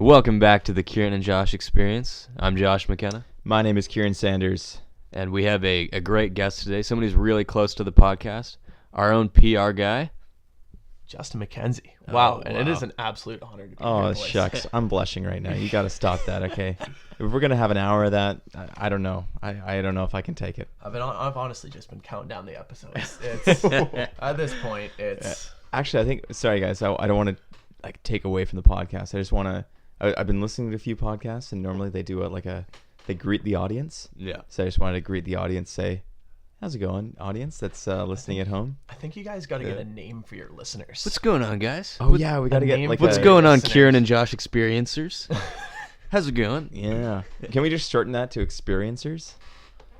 Welcome back to the Ciaran and Josh experience. I'm Josh McKenna. My name is Ciaran Sanders. And we have a great guest today, somebody who's really close to the podcast, our own PR guy. Justin Mackenzie. Wow, Oh, and wow. it is an absolute honor to be here. Oh, boys. shucks. I'm blushing right now. You got to stop that, okay? If we're going to have an hour of that, I don't know. I don't know if I can take it. I've honestly just been counting down the episodes. It's at this point, it's Actually, I think, sorry guys, I don't want to take away from the podcast. I just want to, I've been listening to a few podcasts, and normally they do they greet the audience. Yeah. So I just wanted to greet the audience, say, how's it going, audience that's listening at home? I think you guys got to get a name for your listeners. What's going on, guys? Oh, yeah, we got to get name like What's for going on, listeners. Ciaran and Josh experiencers? How's it going? Yeah. Can we just shorten that to experiencers?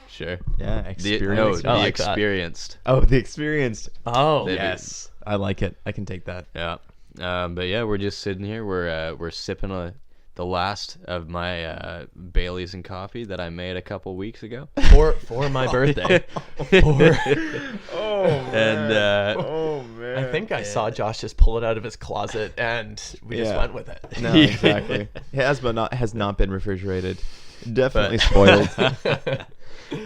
Sure. Yeah, The experiencers. experienced. Oh, the experienced. Oh, They- Yes. I like it. I can take that. Yeah. But yeah, we're just sitting here. We're sipping the last of my Baileys and coffee that I made a couple weeks ago. for my birthday. Oh, And oh, man. I think I saw Josh just pull it out of his closet, and we just Yeah. went with it. No, exactly. It has not been refrigerated. Definitely spoiled.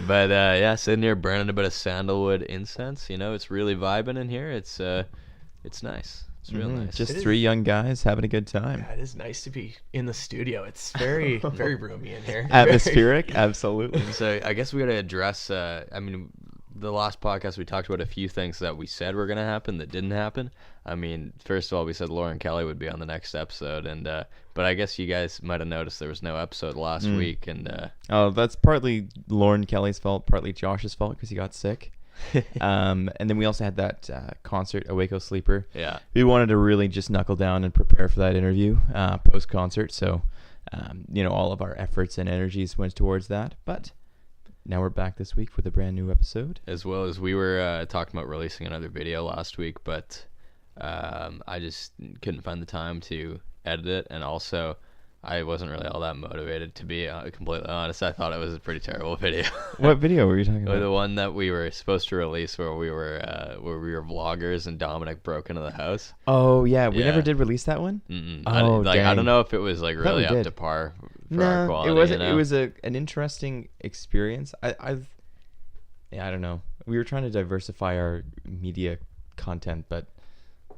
But yeah, sitting here burning a bit of sandalwood incense. You know, it's really vibing in here. It's nice. It's real nice. Just It is. three young guys having a good time. Yeah, it is nice to be in the studio. It's very, very roomy in here. Atmospheric, absolutely. So I guess we got to address. I mean, the last podcast we talked about a few things that we said were going to happen that didn't happen. I mean, first of all, we said Lauren Kelly would be on the next episode, and but I guess you guys might have noticed there was no episode last week, and Oh, that's partly Lauren Kelly's fault, partly Josh's fault because he got sick. And then we also had that concert, Awake O Sleeprer. yeah, We wanted to really just knuckle down and prepare for that interview post-concert. So, all of our efforts and energies went towards that. But now we're back this week with a brand new episode. as well as we were talking about releasing another video last week, but I just couldn't find the time to edit it, and also I wasn't really all that motivated, to be completely honest. I thought it was a pretty terrible video. What video were you talking The about? one that we were supposed to release where we were vloggers and Dominic broke into the house. Oh, yeah. We Yeah. never did release that one? Mm-mm. Oh, I dang. don't know if it was thought really we up did. to par for No, our quality. it wasn't. You know? It was an interesting experience. I don't know. We were trying to diversify our media content, but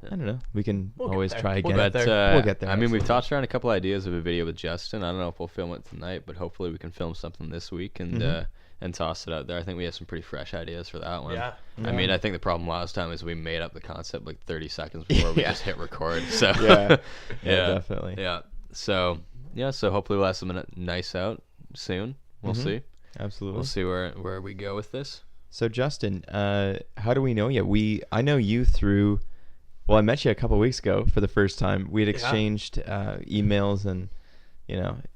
I don't know. We can We'll get always there. try We'll again. get But there. We'll get there, I mean, we've absolutely. tossed around a couple ideas of a video with Justin. I don't know if we'll film it tonight, but hopefully we can film something this week and toss it out there. I think we have some pretty fresh ideas for that one. Yeah. I mean, I think the problem last time is we made up the concept like 30 seconds before we Yeah. just hit record. So Yeah. yeah, Yeah, definitely. Yeah. So hopefully we'll have something nice out soon. We'll see. Absolutely. We'll see where we go with this. So Justin, how do we know you? I know you through. Well, I met you a couple weeks ago for the first time. We had exchanged emails and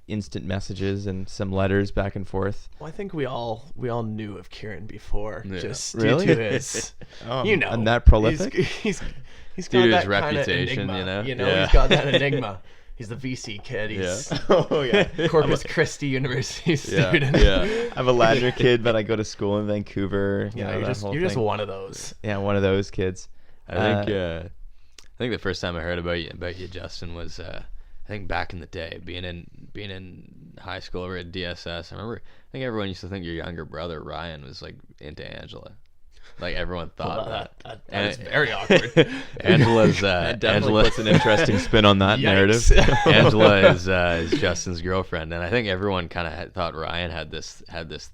instant messages and some letters back and forth. Well, I think we all knew of Ciaran before, Yeah. just Really? due to his, And that prolific. He's Due got to that his kinda reputation, enigma, Yeah. he's got that enigma. He's the VC kid. He's Oh yeah. Corpus Christi University Yeah. student. Yeah. I'm a Ladner kid, but I go to school in Vancouver. Yeah, that you're just whole you're just thing. one of those. Yeah, one of those kids. I think the first time I heard about you, Justin, was I think back in the day, being in high school over at DSS. I think everyone used to think your younger brother Ryan was like into Angela. Like everyone thought that. That is very awkward. Angela's That definitely Angela. puts an interesting spin on that narrative. Angela is Justin's girlfriend, and I think everyone kind of thought Ryan had this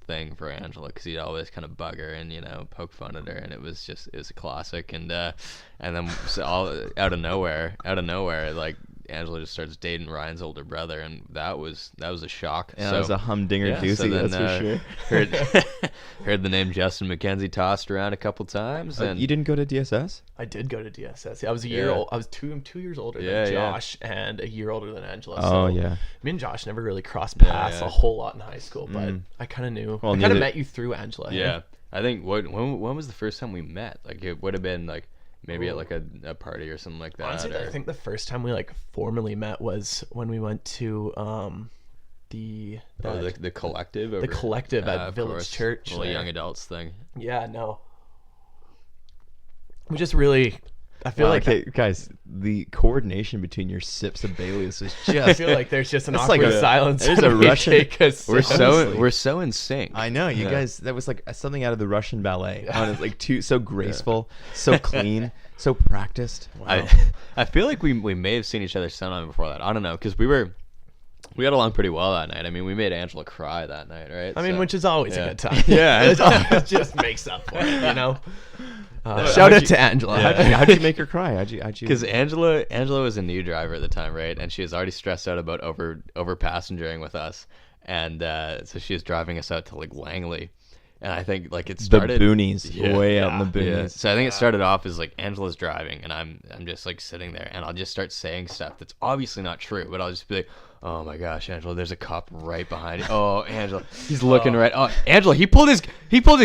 thing for Angela because he'd always kind of bug her and poke fun at her, and it was a classic. And then so all out of nowhere, like Angela just starts dating Ryan's older brother, and that was a shock. Yeah, that was a humdinger doozy, that's for sure. Heard the name Justin Mackenzie tossed around a couple times, and You didn't go to DSS? I did go to DSS. I was a year Yeah. old. I was two years older Yeah, than yeah. Josh and a year older than Angela. Oh, so yeah. Me and Josh never really crossed paths yeah. a whole lot in high school, but I kind of knew. Well, I kind of neither- met you through Angela. yeah, I think when was the first time we met? Like it would have been like maybe at like a party or something like that. Honestly, or- I think the first time we formally met was when we went to the collective. the collective at of Village course. Church. Well, the there. young adults thing. Yeah, no. We just really I feel like okay, guys, the coordination between your sips of Baileys is just. I feel like there's just an It's awkward like silence. there's when a we Russian- take a sip. We're so in sync. I know you Yeah. guys. That was like something out of the Russian ballet. Honestly, like so graceful, so clean, so practiced. Wow. I feel like we may have seen each other sometime before that. I don't know, because we got along pretty well that night. I mean, we made Angela cry that night, right? I mean, So, which is always yeah. a good time. Yeah, it just makes up for it, you know. Shout out to Angela. How'd you make her cry? How'd you? Because Angela was a new driver at the time, right? And she was already stressed out about over passengering with us, and so she was driving us out to like Langley, and I think like it the started boonies, Yeah. way out in the Yeah. boonies. So I think it started off as like Angela's driving, and I'm just like sitting there, and I'll just start saying stuff that's obviously not true, but I'll just be like, "Oh my gosh, Angela, there's a cop right behind you. Oh, Angela, he's looking right. Oh, Angela, he pulled his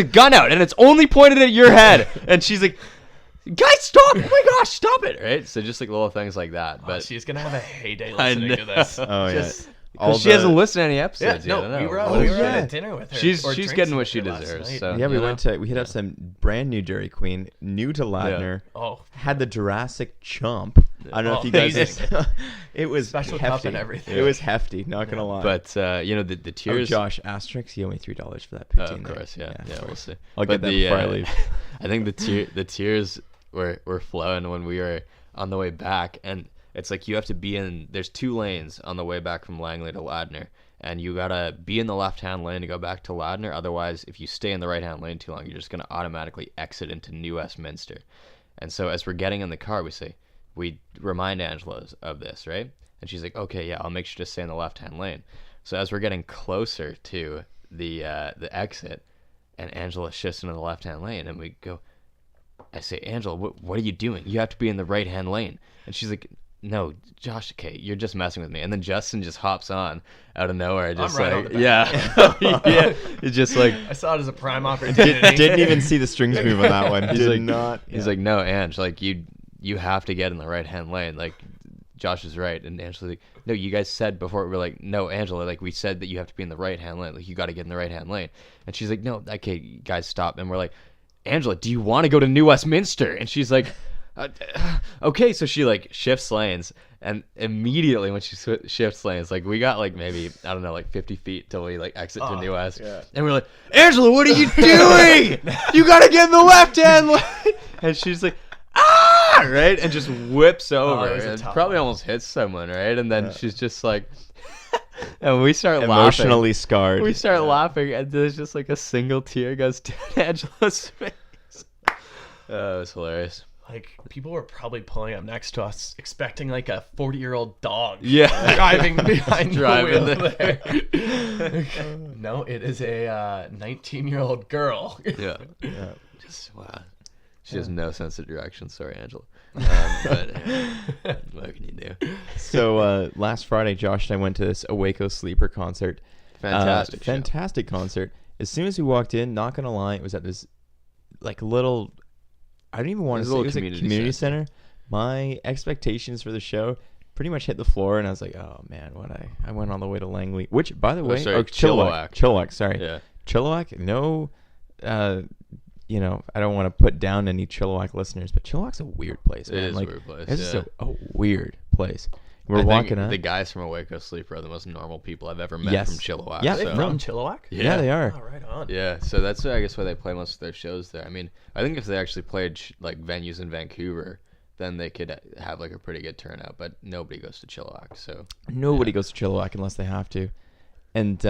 gun out, and it's only pointed at your head." And she's like, "Guys, stop! Oh my gosh, stop it!" Right? So just like little things like that. But She's gonna have a heyday I listening to know. this. Oh Just- yeah. because she hasn't listened to any episodes Yeah, yet. I no, know. we were out Oh, yeah. at dinner with her. She's or she's drinks getting with what she her last deserves. night. So Yeah, we you know? we hit up some brand new Dairy Queen, new to Ladner. Oh, Had the Jurassic Chomp. I don't know if you guys. amazing. It was Special cup hefty. and everything. It was hefty. Not gonna lie. But the oh, tears. Josh, asterisk. You owe me $3 for that Oh, poutine. of there. course, yeah, of we'll course. see. I'll But get that before I leave. I think the tears were flowing when we were on the way back, and it's like you have to be in. There's 2 lanes on the way back from Langley to Ladner, and you gotta be in the left-hand lane to go back to Ladner. Otherwise, if you stay in the right-hand lane too long, you're just gonna automatically exit into New Westminster. And so as we're getting in the car, we remind Angela of this, right? And she's like, "Okay, yeah, I'll make sure to stay in the left-hand lane." So as we're getting closer to the exit, and Angela shifts into the left-hand lane, and I say, "Angela, what are you doing? You have to be in the right-hand lane." And she's like, "No, Josh, okay, you're just messing with me." And then Justin just hops on out of nowhere, just right on like, the back. yeah, it's just like, I saw it as a prime opportunity. Didn't even see the strings move on that one. he's Did like, not. he's like, "No, Ange, like you have to get in the right-hand lane. Like, Josh is right." And Angela's like, "No, you guys said before." We're like, "No, Angela, like we said that you have to be in the right-hand lane. Like you got to get in the right-hand lane." And she's like, "No, okay, guys, stop." And we're like, "Angela, do you want to go to New Westminster?" And she's like, "Okay." So she like shifts lanes, and immediately when she shifts lanes, like we got like maybe, I don't know, like 50 feet till we like exit to New West. yeah. And we're like, "Angela, what are you doing? You got to get in the left-hand lane." And she's like, "Ah!" Right? And just whips over it was a and tough probably one. almost hits someone, right? And then she's just like, and we start Emotionally laughing. scarred. We start laughing, and there's just like a single tear goes down Angela's face. Oh, it was hilarious. Like, people were probably pulling up next to us, expecting like a 40-year-old dog Yeah. driving behind Driving the wheel there. No, it is a 19-year-old girl. Yeah. Yeah. Just, wow. She has no sense of direction. Sorry, Angela. But what can you do? So last Friday, Josh and I went to this Awake O Sleeprer concert. Fantastic show. Fantastic concert. As soon as we walked in, not gonna lie, it was at this like little. I don't even want to say it was a community center. My expectations for the show pretty much hit the floor, and I was like, "Oh man, I went all the way to Langley." Which, by the way, sorry, Chilliwack. Chilliwack, sorry. Yeah. Chilliwack. No, you know, I don't want to put down any Chilliwack listeners, but Chilliwack's a weird place, man. It is like, a weird place. It's just Yeah. a weird place. We're I think walking up. The guys from Awake O Sleeprer are the most normal people I've ever met Yes. from Chilliwack. Yeah, Are they so. from Chilliwack? Yeah, they are. Oh, right on. Yeah, so that's I guess why they play most of their shows there. I mean, I think if they actually played like venues in Vancouver, then they could have like a pretty good turnout. But nobody goes to Chilliwack, so Nobody goes to Chilliwack unless they have to. And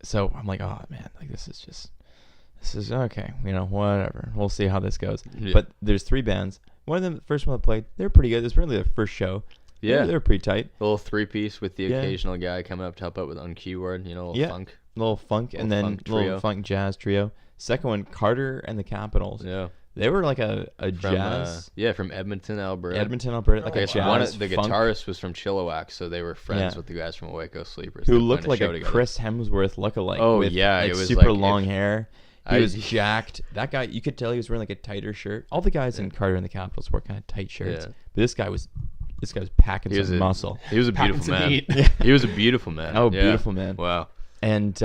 so I'm like, oh man, like this is okay, you know, whatever. We'll see how this goes. Yeah. But there's 3 bands. One of them, the first one that played, they're pretty good. This was really their first show. Yeah. They're pretty tight. a little 3-piece with the Yeah. occasional guy coming up to help out with on keyboard, you know, a little Yeah. funk. Little funk and Little then funk little trio. funk jazz trio. Second one, Carter and the Capitals. Yeah, They were like a from jazz. from Edmonton, Alberta. Edmonton, Alberta, like I a guess jazz one of the funk guitarist was from Chilliwack, so they were friends Yeah. with the guys from Awake O Sleeprer. who looked like a Chris Hemsworth lookalike. Oh, with, yeah, like, it was super like long if- hair. He I- was jacked. That guy, you could tell he was wearing like a tighter shirt. All the guys in Carter and the Capitals wore kind of tight shirts, Yeah. but this guy was packing He was some a- muscle. He was a Packing beautiful some man. heat. He was a beautiful man. Oh, Yeah. beautiful man. Wow. And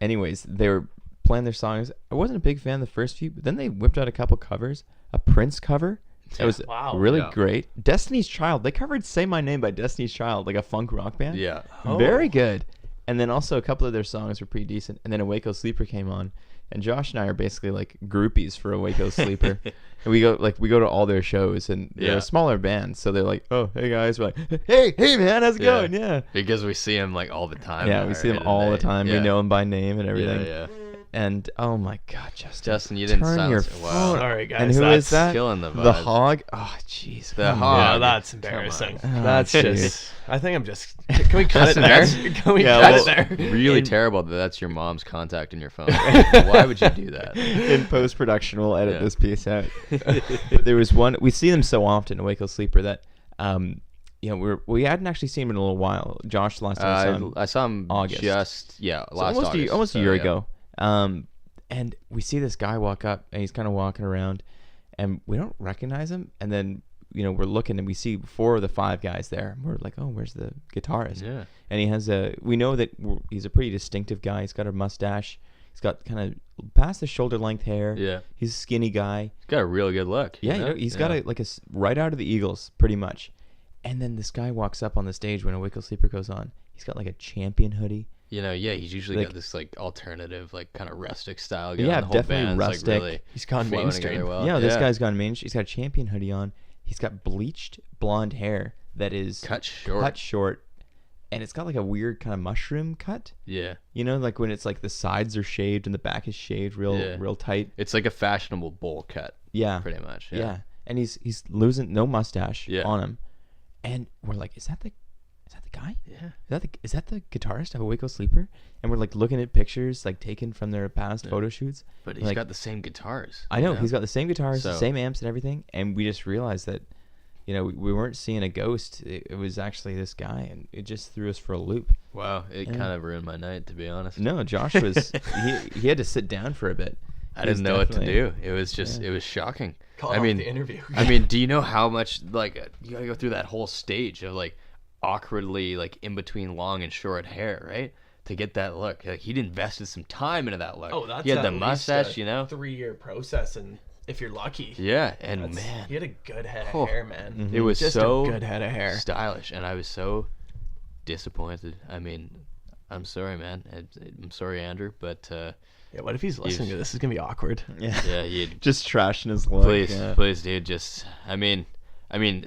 anyways, they were playing their songs. I wasn't a big fan of the first few, but then they whipped out a couple covers. A Prince cover. It was Wow. really Yeah. great. Destiny's Child. They covered "Say My Name" by Destiny's Child, like a funk rock band. Yeah. Oh. Very good. And then also a couple of their songs were pretty decent. And then Awake O Sleeprer came on, and Josh and I are basically like groupies for Awake O Sleeprer. And we go to all their shows, and they're Yeah. a smaller band, so they're like, "Oh, hey guys," we're like, "Hey man, how's it going?" Yeah. Because we see him like all the time. Yeah, we see them all the time. We Yeah. know them by name and everything. Yeah. And oh my God, Justin. Justin, you didn't Turn your sound. Wow. phone. Sorry, guys. And who is that? Killing the The vibes. hog. Oh, jeez. The come hog. Yeah, on. that's Come embarrassing. on. That's Oh, just. I think I'm just. Can we cut it Justin, there? Can we Yeah, cut well, it there? Really terrible that that's your mom's contact in your phone. Why would you do that? In post production, we'll edit Yeah. this piece out. But there was one. We see them so often, Awake O Sleeper, that we hadn't actually seen him in a little while. Josh, last time I saw him, I saw him August. last almost August. almost a So, year yeah. ago. And we see this guy walk up, and he's kind of walking around, and we don't recognize him. And then we're looking, and we see 4 of the 5 guys there. And we're like, oh, where's the guitarist? Yeah. And he has we know that he's a pretty distinctive guy. He's got a mustache. He's got kind of past the shoulder length hair. Yeah. He's a skinny guy. He's got a real good look. Yeah, you know? he's got right out of the Eagles, pretty much. And then this guy walks up on the stage when Awake O Sleeper goes on. He's got like a Champion hoodie. He's usually Like- got this like alternative, like kind of rustic style going. Yeah, the whole definitely band's, rustic. Like, really He's gone flowing mainstream. together well. Yeah, this guy's gone main. He's got a Champion hoodie on. He's got bleached blonde hair that is cut short. and it's got like a weird kind of mushroom cut. Yeah. Like when it's like the sides are shaved and the back is shaved real tight. It's like a fashionable bowl cut. Yeah, Pretty much. yeah. And he's losing no mustache Yeah. on him, and we're like, is that the guy? Yeah. Is that the guitarist of Awake O Sleeper? And we're like looking at pictures like taken from their past photo shoots. But he's like, got the same guitars. I know he's got the same guitars, the So- same amps and everything, and we just realized that, we weren't seeing a ghost. It was actually this guy, and it just threw us for a loop. Wow, it kind of ruined my night, to be honest. No, Josh was he had to sit down for a bit. I He was didn't know what to definitely- do. It was just it was shocking. Call I off mean, the interview. I mean, do you know how much like you gotta go through that whole stage of like awkwardly like in between long and short hair, right? To get that look. Like he'd invested some time into that look. Oh, that's he had the at least mustache, a you know. 3-year process, and if you're lucky. Yeah, and That's- man, he had a good head Oh. of hair, man. it was Just so a good head of hair. stylish, and I was so disappointed. I mean, I'm sorry, man. I'm sorry, Andrew, but Yeah, what if he's listening to this? It's gonna be awkward. Yeah, yeah, you just trashing his look. please, yeah. please, dude. Just, I mean,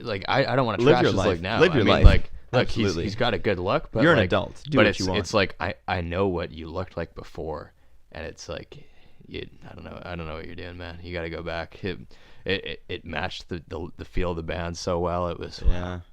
like I don't want to Live trash your his life. look now. Live your I mean, life. like, look, Absolutely. he's got a good look, but You're an like, adult. Do but what you want. It's like I know what you looked like before, and it's like, I don't know what you're doing, man. You got to go back. It matched the feel of the band so well. It was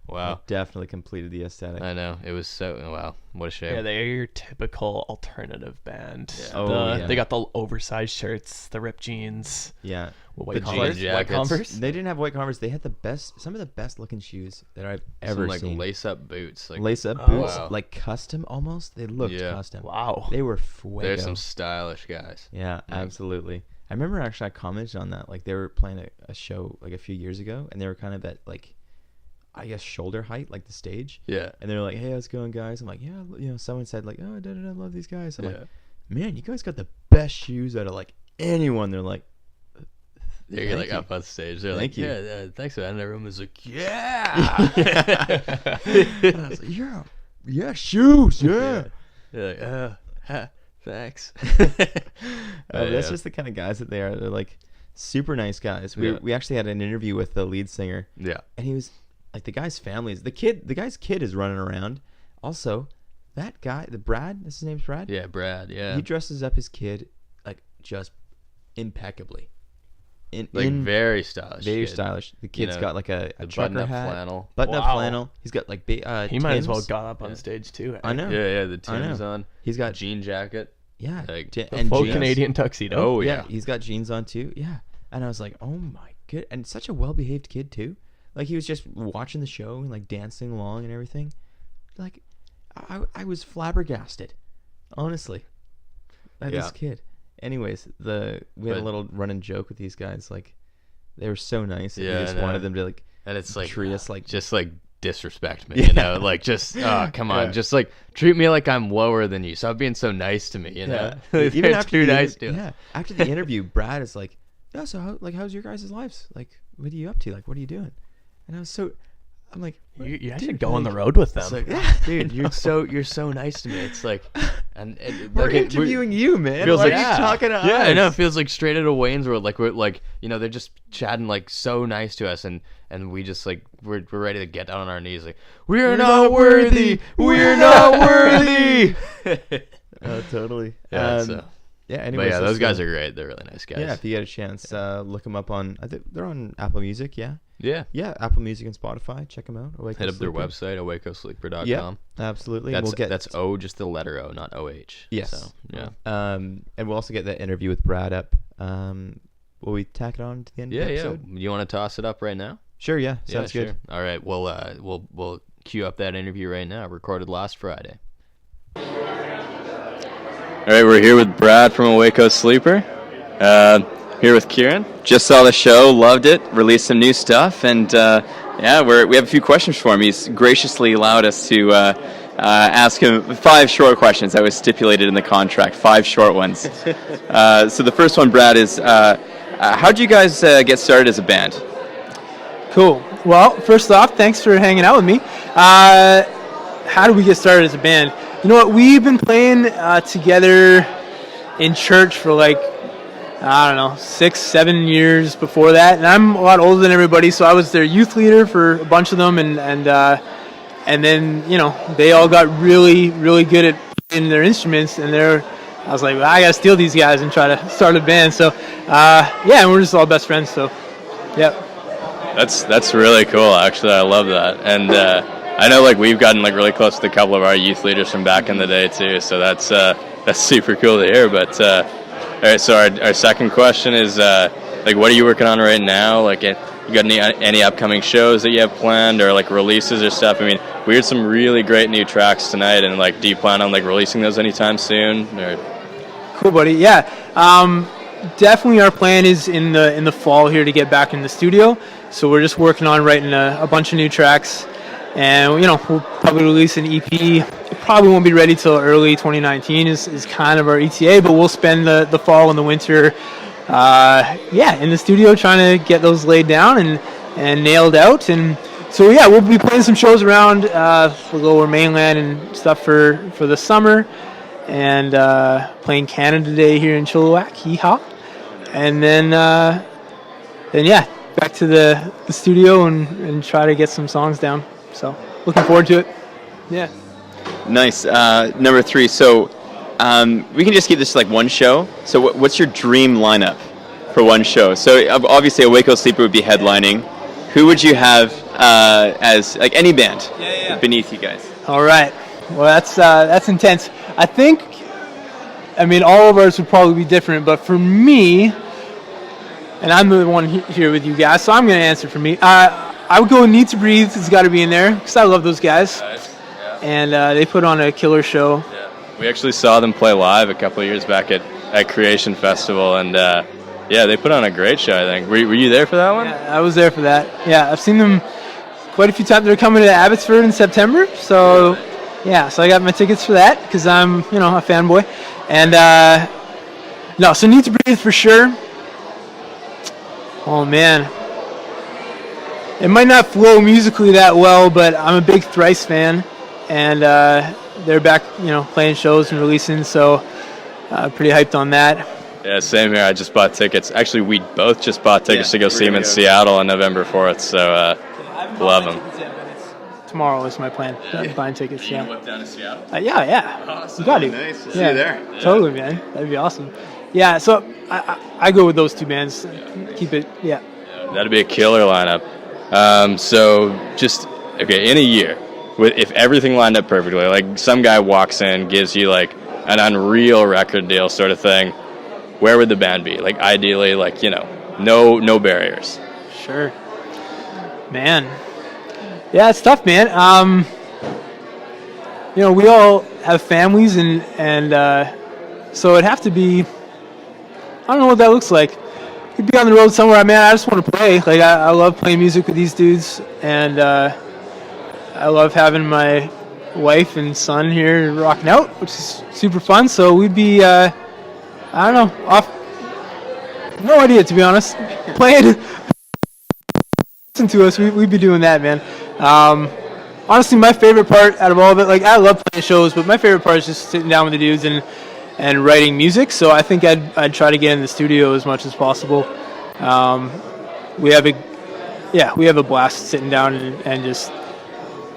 wow. It definitely completed the aesthetic. I know it was so wow. What a shame. Yeah, they're your typical alternative band. Oh, yeah. They got the oversized shirts, the ripped jeans, Yeah. white The Converse. jean White jackets. Converse. They didn't have white Converse. They had some of the best looking shoes that I've ever Some, like seen. lace up boots. Like Lace up Oh, boots, wow. like custom almost. They looked Yeah. custom. Wow. They were fuego. there's some stylish guys. Yeah, absolutely. I remember actually I commented on that. Like they were playing a show like a few years ago, and they were kind of at like, I guess shoulder height, like the stage. Yeah. And they're like, "Hey, how's it going, guys?" I'm like, "Yeah, someone said like, oh, I love these guys." I'm like, "Man, you guys got the best shoes out of like anyone." They're like, They're Thank like you. up on stage. They're Thank like, you. yeah, thanks, man. And everyone was like, yeah. and I was like, "Yeah, shoes, yeah." They're like, thanks. That's just the kind of guys that they are. They're like super nice guys. We actually had an interview with the lead singer. Yeah. And he was like, the guy's family is the guy's kid is running around. Also, that guy, the Brad, his name's Brad. Yeah, Brad. Yeah. He dresses up his kid like just impeccably. Very stylish. Very kid. stylish. The kid's know, got like a The trucker button-up hat, flannel. button-up Wow. flannel. He's got like He might as well Timbs. got up on stage too. I know. Yeah, the I know. Tim's on. He's got Jean jacket. yeah, like, je- The and full jeans. Canadian tuxedo. Oh, yeah. yeah. He's got jeans on too. Yeah, and I was like, oh my good, and such a well-behaved kid too. Like he was just watching the show and like dancing along and everything. Like I was flabbergasted, honestly, at Yeah. this kid. Anyways, we had a But- little running joke with these guys. Like they were so nice. And Yeah, we just I know. wanted them to like And it's like, treat us like just like disrespect me, you know? Like, just, oh, come on. Yeah. Just like treat me like I'm lower than you. Stop being so nice to me, you know? Yeah. They're too the nice to yeah, after the interview, Brad is like, yeah, so how's your guys' lives? Like, what are you up to? Like, what are you doing? And I'm like, You actually go on the road with them. It's like, Yeah. dude, you're so nice to me. It's like, and we're like interviewing you, man. Feels Why like are you talking to us? Yeah, I know. It feels like straight out of Wayne's World. Like we're like, they're just chatting like so nice to us, and we just like we're ready to get down on our knees. Like we're not worthy. We're not worthy. Totally. Yeah. So. Yeah. Anyway, But those guys are great. They're really nice guys. Yeah. If you get a chance, look them up on. I think they're on Apple Music. Yeah. Yeah. Yeah. Apple Music and Spotify. Check them out. Hit up their website, awakeosleeprer.com. Yeah. Absolutely. That's O, just the letter O, not OH. Yes. So, yeah. And we'll also get that interview with Brad up. Will we tack it on to the end of the episode? Yeah. You want to toss it up right now? Sure. Yeah. Sounds good. Sure. All right. We'll queue up that interview right now. Recorded last Friday. All right, we're here with Brad from Awake O Sleeprer. Here with Ciaran. Just saw the show, loved it, released some new stuff, and we have a few questions for him. He's graciously allowed us to ask him 5 short questions that was stipulated in the contract, 5 short ones. So the first one, Brad, is how did you guys get started as a band? Cool. Well, first off, thanks for hanging out with me. How did we get started as a band? You know what? We've been playing together in church for 6-7 years before that, and I'm a lot older than everybody, so I was their youth leader for a bunch of them, and then they all got really, really good at playing their instruments, and I was like, well, I gotta steal these guys and try to start a band. So and we're just all best friends. So yeah. That's really cool. Actually, I love that, and I know we've gotten really close to a couple of our youth leaders from back in the day too. So that's super cool to hear. But all right, so our second question is what are you working on right now? You got any upcoming shows that you have planned, or releases or stuff? I mean, we heard some really great new tracks tonight, and do you plan on releasing those anytime soon? Or? Cool, buddy. Yeah. Definitely our plan is in the fall here to get back in the studio. So we're just working on writing a bunch of new tracks, and we'll probably release an EP. It probably won't be ready till early 2019 is kind of our ETA, but we'll spend the fall and the winter in the studio trying to get those laid down and nailed out. And so we'll be playing some shows around the Lower Mainland and stuff for the summer, and playing Canada Day here in Chilliwack, hee-haw. And then back to the studio and try to get some songs down. So looking forward to it. Yeah. Nice. Number 3. So we can just keep this one show. So what's your dream lineup for one show? So obviously Awake O Sleeprer would be headlining. Who would you have as any band beneath you guys? All right. Well, that's intense. I think. All of ours would probably be different, but for me, and I'm the one here with you guys, so I'm going to answer for me. I would go with Need to Breathe. It's got to be in there because I love those guys. And they put on a killer show. Yeah. We actually saw them play live a couple of years back at Creation Festival, and they put on a great show, I think. Were you there for that one? Yeah, I was there for that. Yeah, I've seen them quite a few times. They're coming to Abbotsford in September, so so I got my tickets for that because I'm, a fanboy. And so Need to Breathe for sure. Oh man, it might not flow musically that well, but I'm a big Thrice fan, and they're back, playing shows and releasing, so pretty hyped on that. Yeah, same here. I just bought tickets. Actually, we both just bought tickets to go see them in Seattle on November 4th, so love them. Tomorrow is my plan. Buying tickets. You whip down to Seattle? Yeah. Awesome. You got to. Nice. We'll see you there. Yeah. Totally, man. That'd be awesome. Yeah. So I go with those two bands. Keep it. Yeah. That'd be a killer lineup. So just in a year, if everything lined up perfectly, some guy walks in, gives you an unreal record deal sort of thing, where would the band be? Ideally, no barriers. Sure. Man. Yeah, it's tough, man. We all have families, and so it'd have to be. I don't know what that looks like. We'd be on the road somewhere. Man, I just want to play. I love playing music with these dudes, and I love having my wife and son here rocking out, which is super fun. So we'd be, I don't know, off No idea, to be honest. Playing, listen to us. We'd be doing that, man. Honestly, my favorite part out of all of it, like I love playing shows, but my favorite part is just sitting down with the dudes and writing music. So I think I'd try to get in the studio as much as possible. We have a blast sitting down and just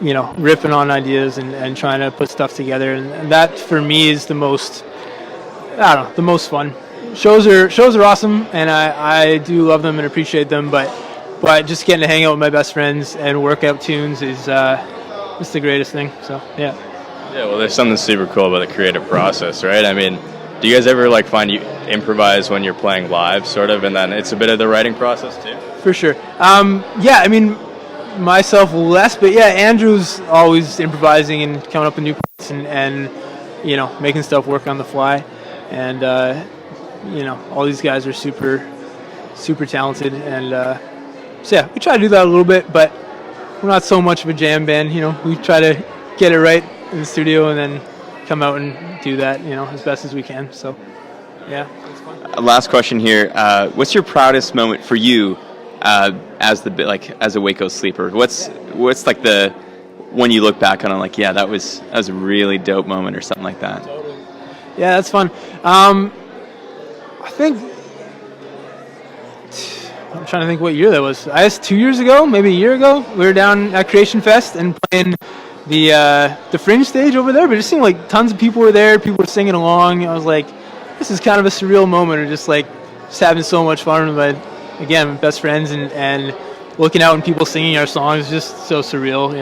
ripping on ideas and trying to put stuff together, and that for me is the most fun. Shows are awesome, and I do love them and appreciate them, but just getting to hang out with my best friends and work out tunes is it's the greatest thing. So yeah. Yeah, well, there's something super cool about the creative process, right? I mean, do you guys ever find you improvise when you're playing live, sort of, and then it's a bit of the writing process too? For sure. Yeah, I mean, myself less, but yeah, Andrew's always improvising and coming up with new parts and making stuff work on the fly, and all these guys are super talented, and so yeah, we try to do that a little bit, but we're not so much of a jam band. We try to get it right in the studio and then come out and do that as best as we can. So yeah, it's fun. Last question here. What's your proudest moment for you as Awake O Sleeprer? What's the when you look back on it, that was a really dope moment or something like that? Totally. Yeah, that's fun. I think I'm trying to think what year that was. I guess 2 years ago, maybe a year ago. We were down at Creation Fest and playing the Fringe stage over there, but it just seemed like tons of people were there. People were singing along. I was like, this is kind of a surreal moment, or just having so much fun with my best friends and looking out and people singing our songs is just so surreal,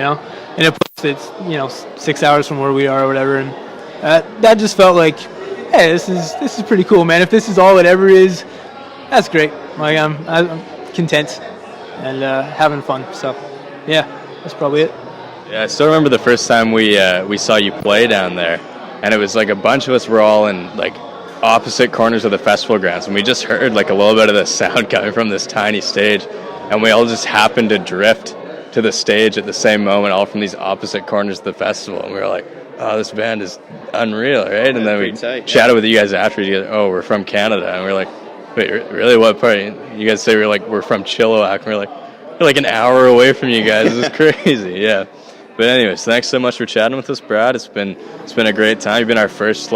And it puts it's 6 hours from where we are or whatever, and that just felt like, hey, this is pretty cool, man. If this is all it ever is, that's great. I'm content and having fun. So yeah, that's probably it. Yeah, I still remember the first time we saw you play down there, and it was a bunch of us were all in opposite corners of the festival grounds, and we just heard a little bit of the sound coming from this tiny stage, and we all just happened to drift to the stage at the same moment, all from these opposite corners of the festival, and we were like, oh, this band is unreal, right? And then we chatted with you guys after. You guys, oh, we're from Canada, and we're like, wait, really? What part? You guys say we're from Chilliwack, and we're an hour away from you guys. This is crazy, yeah. But anyways, thanks so much for chatting with us, Brad. It's been a great time. You've been our first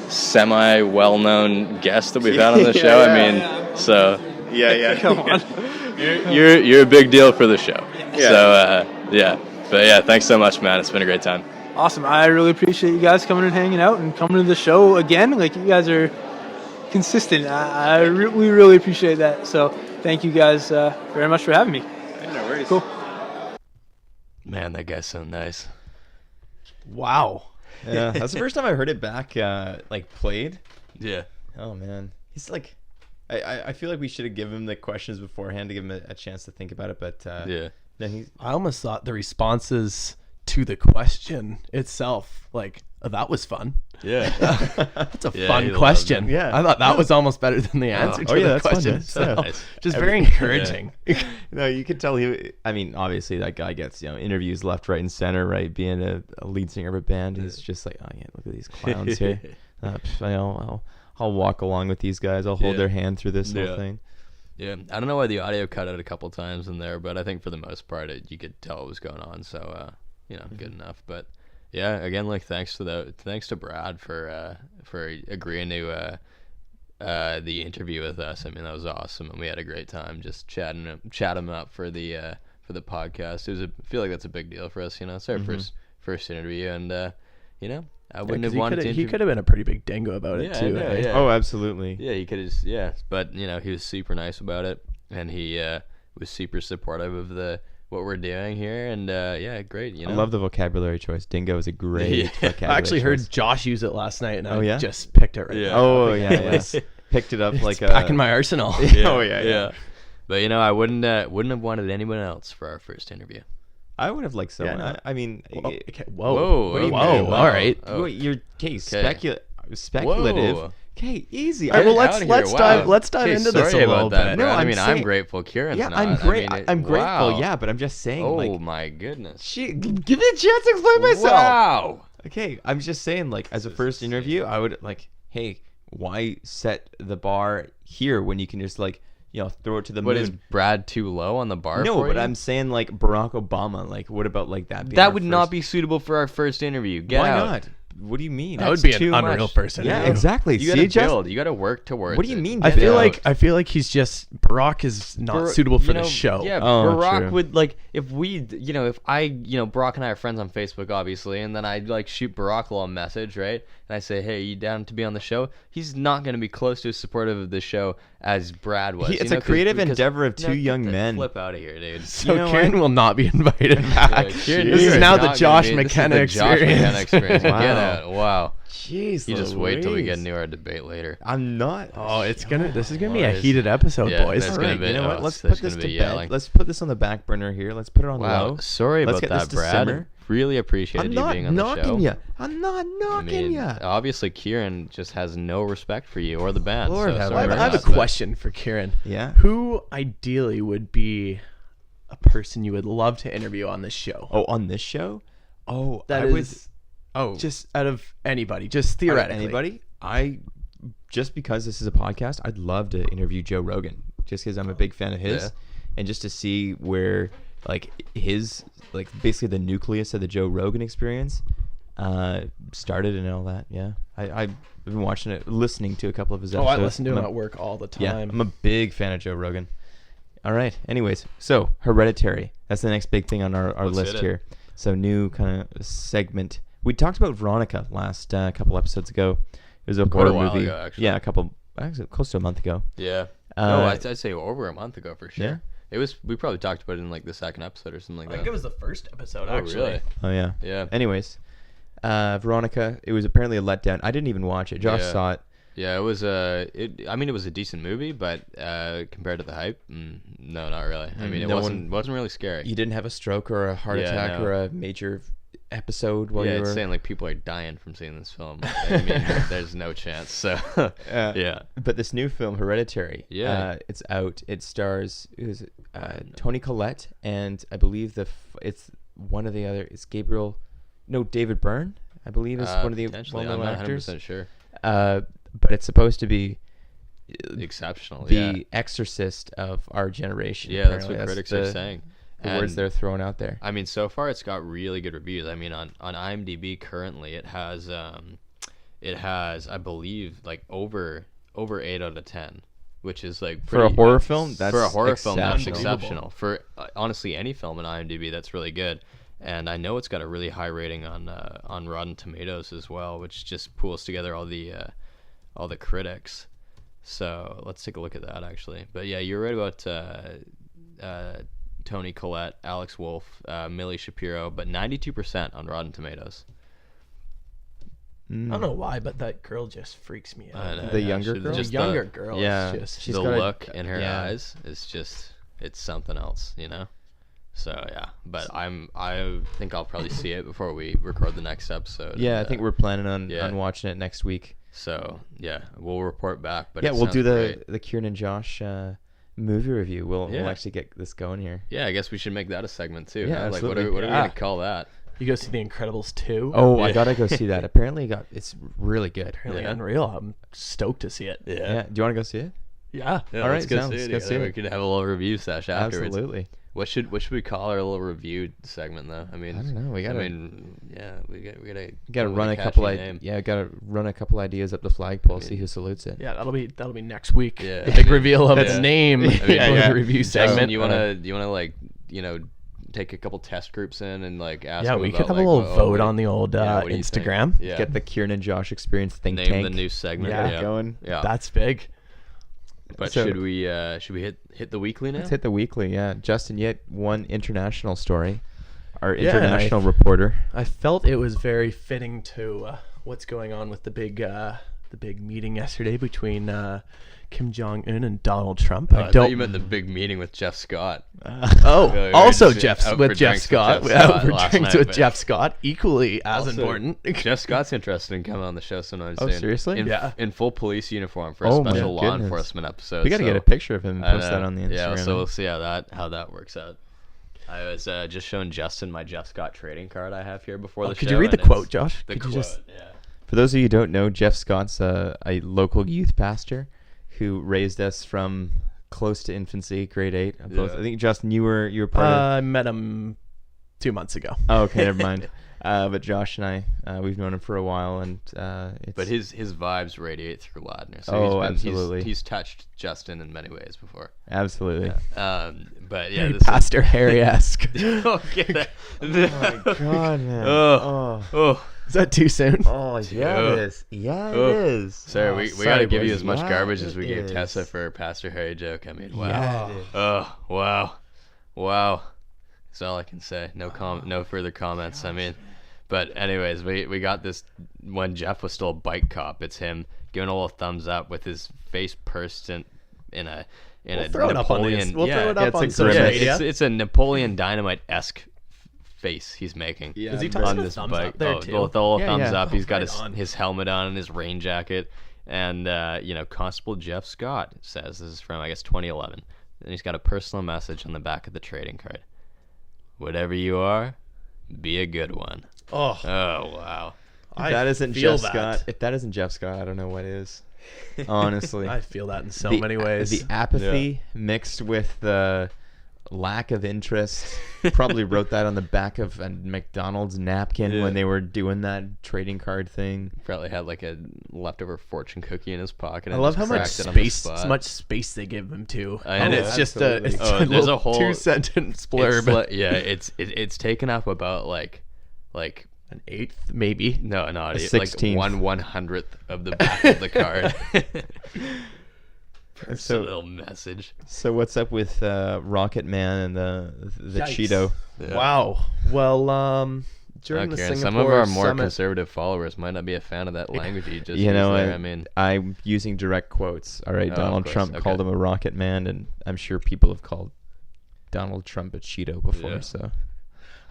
semi well-known guest that we've had on the show. So Come on. you're a big deal for the show. Yeah. So yeah, but yeah, thanks so much, man. It's been a great time. Awesome. I really appreciate you guys coming and hanging out and coming to the show again. You guys are consistent. We really appreciate that. So thank you guys very much for having me. No worries. Cool. Man, that guy's so nice. Wow. Yeah, that's the first time I heard it back, played. Yeah. Oh man, he's I feel like we should have given him the questions beforehand to give him a chance to think about it, but Yeah. no, he's I almost thought the responses to the question itself, that was fun. Yeah. That's a Yeah, he fun loved question. it. Yeah. I thought that was almost better than the answer to yeah, the that's fun, question. man. So, Nice. just very encouraging. no, you could tell obviously that guy gets interviews left, right, and center, right? Being a lead singer of a band, he's just like, oh yeah, look at these clowns here. I'll walk along with these guys. I'll hold Yeah. their hand through this Yeah. whole thing. Yeah, I don't know why the audio cut out a couple times in there, but I think for the most part you could tell what was going on. So good enough. But yeah, again, thanks to Brad for agreeing to the interview with us. That was awesome, and we had a great time just chat him up for the podcast. I feel like that's a big deal for us. It's our first interview, and I wouldn't have wanted to. He could have been a pretty big dingo about it Yeah, too. I know, eh? yeah. Oh, absolutely. Yeah, he could have. Yeah, but he was super nice about it, and he was super supportive of what we're doing here, and great. I love the vocabulary choice. Dingo is a great vocabulary I actually heard choice. Josh use it last night, and Oh, I yeah? just picked it right Yeah. now. Oh yeah. Picked it up It's back in my arsenal. Oh yeah. But I wouldn't have wanted anyone else for our first interview. I would have liked someone. no. Whoa. Okay, Whoa, whoa, okay, whoa! wow. All right. Oh. You're speculative. Whoa. Okay, easy. All right, well, Get let's out of let's here. dive Wow. let's dive Okay, into this a sorry little about that, bit. No, Brad. I'm I'm saying- grateful. Kieran's yeah, not. I'm great. I'm grateful. wow. Yeah, but I'm just saying. Oh my goodness. give me a chance to explain myself. Wow. Okay, I'm just saying, as a first interview, I would hey, why set the bar here when you can just like, you know, throw it to the But moon? is Brad too low on the bar? No, for but you? I'm saying like Barack Obama. Like, what about like that? Being that our would not first- be suitable for our first interview. Get Why out. not? What do you mean? That would That's be an too unreal much. person. Yeah, Yeah, exactly. You See, gotta Justin? build. You gotta work towards. What do you it. mean? I get feel out? like he's just Barack is not Bar- suitable for you the know, show. Yeah, Oh, Barack true. would like if we, if I, Barack and I are friends on Facebook, obviously, and then I like shoot Barack a little message, right? And I say, hey, you down to be on the show? He's not going to be close to as supportive of the show as Brad was. It's a creative endeavor of two young men. Flip out of here, dude. So You know Ciaran what? will not be invited back. Ciaran This is is now not the gonna Josh be- this is McKenna the Josh experience. McKenna experience. Wow. Get out. Wow. Jeez, You just wait till we get Louise. into our debate later. I'm not. Oh, this is gonna be a Boys. heated episode, Yeah, boys. there's All gonna right, be- you know what? oh, Let's there's put this gonna to be bed. yelling. Let's put this on the back burner here. Let's put it on Wow. low. Sorry Let's about get that, this to Brad. simmer. Really appreciated I'm you not being on the show. knocking you. I'm not I knocking mean, you. obviously, Ciaran just has no respect for you or the band. Lord so have sorry I mercy. have a about that. question for Ciaran. Yeah. Who ideally would be a person you would love to interview on this show? Oh, on this show? Oh, That I is would. Oh, just out of anybody, just out of theoretically. anybody? Just because this is a podcast, I'd love to interview Joe Rogan, just because I'm a big fan of his, Yeah. and just to see where like his like basically the nucleus of the Joe Rogan experience started and all that. Yeah, I've been watching it, listening to a couple of his Oh, episodes. I listen to him I'm a- at work all the time. Yeah, I'm a big fan of Joe Rogan. All right. Anyways, so Hereditary. That's the next big thing on our Let's list hit it. here. So new kind of segment. We talked about Veronica last couple episodes ago. It was a Quite a horror while movie. ago, actually. Yeah, actually close to a month ago. Yeah. Uh, I'd say over a month ago for sure. Yeah? It was. We probably talked about it in like the second episode or something like I that. think it was the first episode, Oh, actually. really? Oh yeah. Yeah. Anyways, Veronica. It was apparently a letdown. I didn't even watch it. Josh Yeah. saw it. Yeah, it was I mean, it was a decent movie, but compared to the hype, no, not really. I mean, it No wasn't really scary. You didn't have a stroke or a heart Yeah, attack no. or a major episode while yeah, you it's were. saying like people are dying from seeing this film. I mean, there's no chance. So yeah. But this new film, Hereditary, Yeah. it's out. It stars Toni Collette and I believe it's one of the other. It's David Byrne, I believe is one of the Potentially, well-known I'm not actors. 100% sure. But it's supposed to be Exceptional. the yeah. exorcist of our generation. Yeah, that's apparently. what critics are saying. The words And- they're throwing out there. I mean, so far it's got really good reviews. I mean, on IMDb currently it has I believe like over 8 out of 10, which is like For a pretty- horror film, that's for a horror film that's exceptional. exceptional. For honestly any film in IMDb that's really good. And I know it's got a really high rating on Rotten Tomatoes as well, which just pulls together all the critics. So let's take a look at that actually. But yeah, you're right about Toni Collette, Alex Wolff, Millie Shapiro, but 92% on Rotten Tomatoes. I don't know why, but that girl just freaks me out. I know, The yeah, younger she's girl? The just younger girl yeah, is just... she's the got a- look in her yeah. eyes is just it's something else, you know. So yeah, but I think I'll probably see it before we record the next episode. Yeah, I and, think we're planning on yeah. watching it next week. So yeah, we'll report back. But Yeah, it we'll do sounds great. the Ciaran and Josh movie review. We'll Yeah. actually get this going here. Yeah, I guess we should make that a segment too. Yeah, huh? Like what absolutely. are we Yeah. gonna call that? You go see The Incredibles 2? Oh, I Yeah. gotta go see that. Apparently, it's really good. Really Yeah. unreal. I'm stoked to see it. Yeah. Do you want to go see it? Yeah. Yeah, All let's right, go sounds- see it. let's go see We it. could have a little review sesh afterwards. Absolutely. What should we call our little review segment though? I mean, I don't know. We gotta we gotta gotta come run a with couple. catchy name. Gotta run a couple ideas up the flagpole. See who salutes it. Yeah, that'll be next week. Yeah. The big reveal of Yeah. its name. I mean, The review Justin, segment. you wanna like take a couple test groups in and like ask Yeah, them we about, could have like, a little what- vote what- on the old yeah, what do you think? Instagram. Yeah. Get the Ciaran and Josh Experience think Name tank. the new segment. Yeah. Yeah. going. Yeah. That's big. But So- should we hit the weekly now? Let's hit the weekly. Yeah, Justin, yet one international story. Our Yeah, and international reporter. I felt it was very fitting to what's going on with the big meeting yesterday between Kim Jong Un and Donald Trump. I thought you meant the big meeting with Jeff Scott. Oh, we were also just out with for Jeff drinks with Scott. Jeff Out Scott for last drinks night, with but- Jeff Scott, equally as Also, important. Jeff Scott's interested in coming on the show sometime Oh, soon. seriously? In, in full police uniform for a Oh, my special law goodness. enforcement episode. We got to get so- a picture of him and I post that know. on the Instagram. Yeah, so we'll see how that works out. I was just showing Justin my Jeff Scott trading card I have here before the show. Could you read the and it's- quote, Josh? The Could quote, you just... yeah. For those of you who don't know, Jeff Scott's a local youth pastor who raised us from close to infancy, grade 8. I think, Justin, you were part of... I met him 2 months ago. Oh, okay, never mind. But Josh and I, we've known him for a while, and it's... But his vibes radiate through Ladner. So absolutely. He's touched Justin in many ways before. Absolutely. Yeah. But yeah, Hey, Pastor Harry-esque. Okay. Oh my God, man. Oh. Is that too soon? Oh, yeah, it is. Yeah, it is. Sorry, we sorry, got to give boys. you as much Yeah, garbage as we it gave is. Tessa for her Pastor Harry joke. I mean, wow. Yeah, it is. Oh, wow. That's all I can say. No further comments. I mean, but anyways, we got this when Jeff was still a bike cop. It's him giving a little thumbs up with his face pursed in a throw it up on Napoleon. these. We'll throw it up it's on a social grimace. media. It's a Napoleon Dynamite-esque face he's making. Yeah, Is he very- tossing on a this thumbs bike. up there, Oh, too? the little Yeah, thumbs yeah. up. He's got Right on. his helmet on and his rain jacket. And, Constable Jeff Scott says, this is from, I guess, 2011. And he's got a personal message on the back of the trading card. Whatever you are, be a good one. Oh, Oh, wow. If that isn't feel Jeff that. Scott, if that isn't Jeff Scott, I don't know what is. Honestly. I feel that in so many ways. The apathy mixed with the lack of interest. Probably wrote that on the back of a McDonald's napkin when they were doing that trading card thing. Probably had like a leftover fortune cookie in his pocket. I and love just how much cracked it on the spot. space they give him too. I And know, it's just a, absolutely. it's Oh, a there's little a whole 2-sentence blurb. It's taken up about like An eighth, maybe. no, not A like 16th. 1/100th of the back of the card. It's a So- little message. So what's up with Rocket Man and the Yikes. Cheeto? Yeah. Wow. Well, during the Okay, Singapore some of our more summit, conservative followers might not be a fan of that language you just You used know, there. I mean, I'm using direct quotes. All right, Oh, of Donald course, Trump okay. called him a rocket man, and I'm sure people have called Donald Trump a Cheeto before. Yeah. So,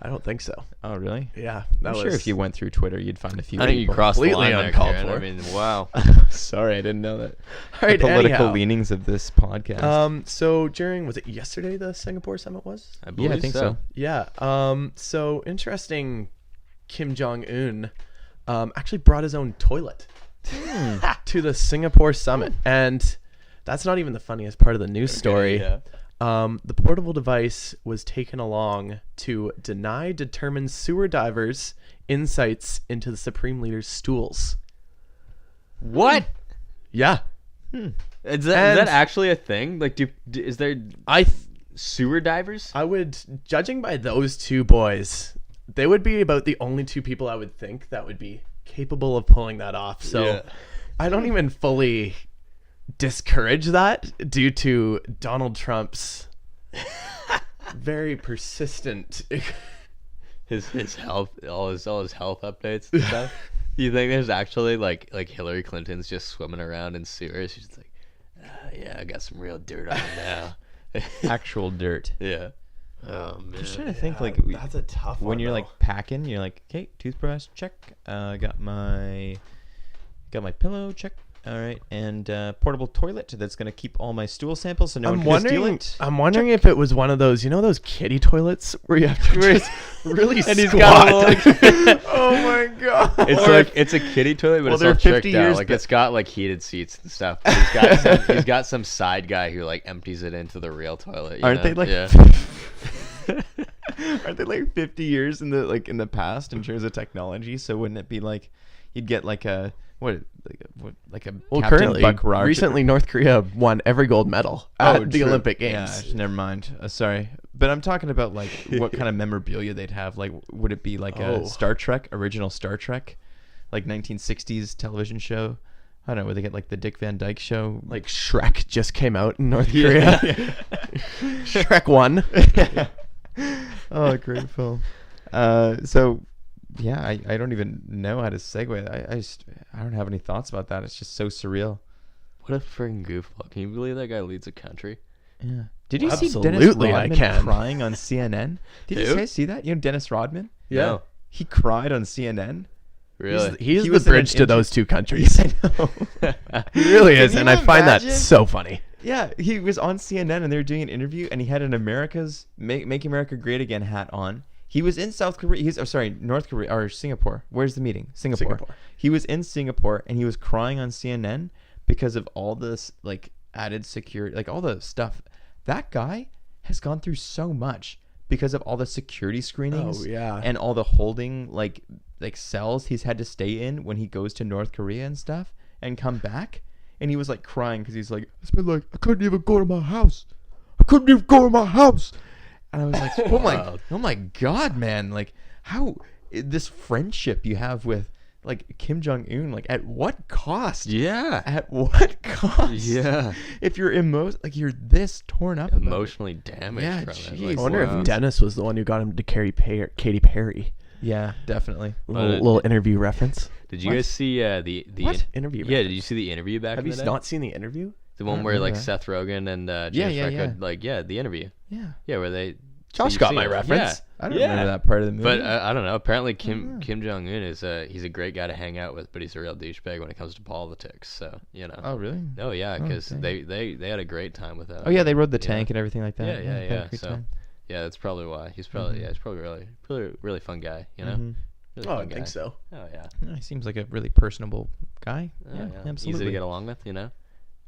I don't think so. oh really? Yeah, I'm sure if you went through Twitter, you'd find a few. I think you people. crossed the Completely line there, uncalled Ciaran. for. I mean, wow. Sorry, I didn't know that. All right, The political anyhow. leanings of this podcast. So during, was it yesterday the Singapore summit was? I Yeah, I believe think so. Yeah. So interesting. Kim Jong Un actually brought his own toilet to the Singapore summit, and that's not even the funniest part of the news story. Yeah. The portable device was taken along to deny determined sewer divers insights into the Supreme Leader's stools. What? Yeah. Is And- that actually a thing? Like, is there sewer divers? I would, judging by those two boys, they would be about the only two people I would think that would be capable of pulling that off. So Yeah. I don't even fully discourage that due to Donald Trump's very persistent. His health, all his health updates and stuff. Do you think there's actually like Hillary Clinton's just swimming around in sewers? She's like, yeah, I got some real dirt on me now. Actual dirt. Yeah. Oh man. Just trying to think, like, That's a tough one. when you're like packing, you're like, okay, toothbrush, check. Got my pillow, check. All right, and portable toilet that's gonna keep all my stool samples, so no one can steal it. I'm wondering if it was one of those, those kitty toilets where you have to just really And he's squat. got a little, Oh my god! it's like it's a kitty toilet, but Well, it's they're all 50 tricked out. years Like ba- it's got like heated seats and stuff. But he's got some side guy who like empties it into the real toilet. Aren't they like? Yeah. Aren't they like 50 years in the past in terms of technology? So wouldn't it be like you'd get like a like a Well, Captain currently, Buck Rogers? recently North Korea won every gold medal at the true. Olympic Games. Yeah, never mind. Sorry, but I'm talking about like what kind of memorabilia they'd have. Like, would it be like Oh. a Star Trek, original Star Trek, like 1960s television show? I don't know. Would they get like the Dick Van Dyke Show? Like Shrek just came out in North Korea. Shrek 1. Oh, great film. So, yeah, I don't even know how to segue. I don't have any thoughts about that. It's just so surreal. What a freaking goofball! Can you believe that guy leads a country? Yeah. Did you see Dennis Absolutely, I Rodman can. crying on CNN? Did you Who? guys see that? You know Dennis Rodman? Yeah. No. He cried on CNN. Really? He is He the was in an bridge to inter- those two countries. I know. He really is, Can and you I find that imagine? so funny. Yeah, he was on CNN and they were doing an interview and he had an Make America Great Again hat on He was in South Korea. North Korea or Singapore. Where's the meeting? Singapore. He was in Singapore and he was crying on CNN because of all this like added security, like all the stuff. That guy has gone through so much because of all the security screenings and all the holding like cells he's had to stay in when he goes to North Korea and stuff and come back. And he was like crying because he's like, it's been like, I couldn't even go to my house. And I was like, oh my God, man. Like how this friendship you have with like Kim Jong Un, like at what cost? Yeah. At what cost? Yeah. If you're you're this torn up, emotionally damaged Yeah, from it. jeez. Like, I wonder wow. if Dennis was the one who got him to carry Katy Perry. Yeah, definitely. Little interview reference. Did you guys see the What? Interview Yeah, reference? did you see the interview back Have in you the day? not seen the interview? The one don't where like remember that. Seth Rogen and Yeah, James yeah, Franco, yeah. the interview. Yeah. Yeah, where they Josh you've got seen my it. reference. I don't Yeah. remember that part of the movie. But I don't know. Apparently, Kim Jong Un is he's a great guy to hang out with, but he's a real douchebag when it comes to politics. So Oh, really? Oh yeah, because okay. they had a great time with that. Oh yeah, they rode the Yeah. tank and everything like that. Yeah, they had a yeah. great So time. yeah, that's probably why he's probably he's probably really fun guy. You know. Mhm. Really Oh, I fun think guy. so. Oh yeah. Yeah, he seems like a really personable guy. Oh, Yeah, yeah. absolutely. Easy to get along with, you know.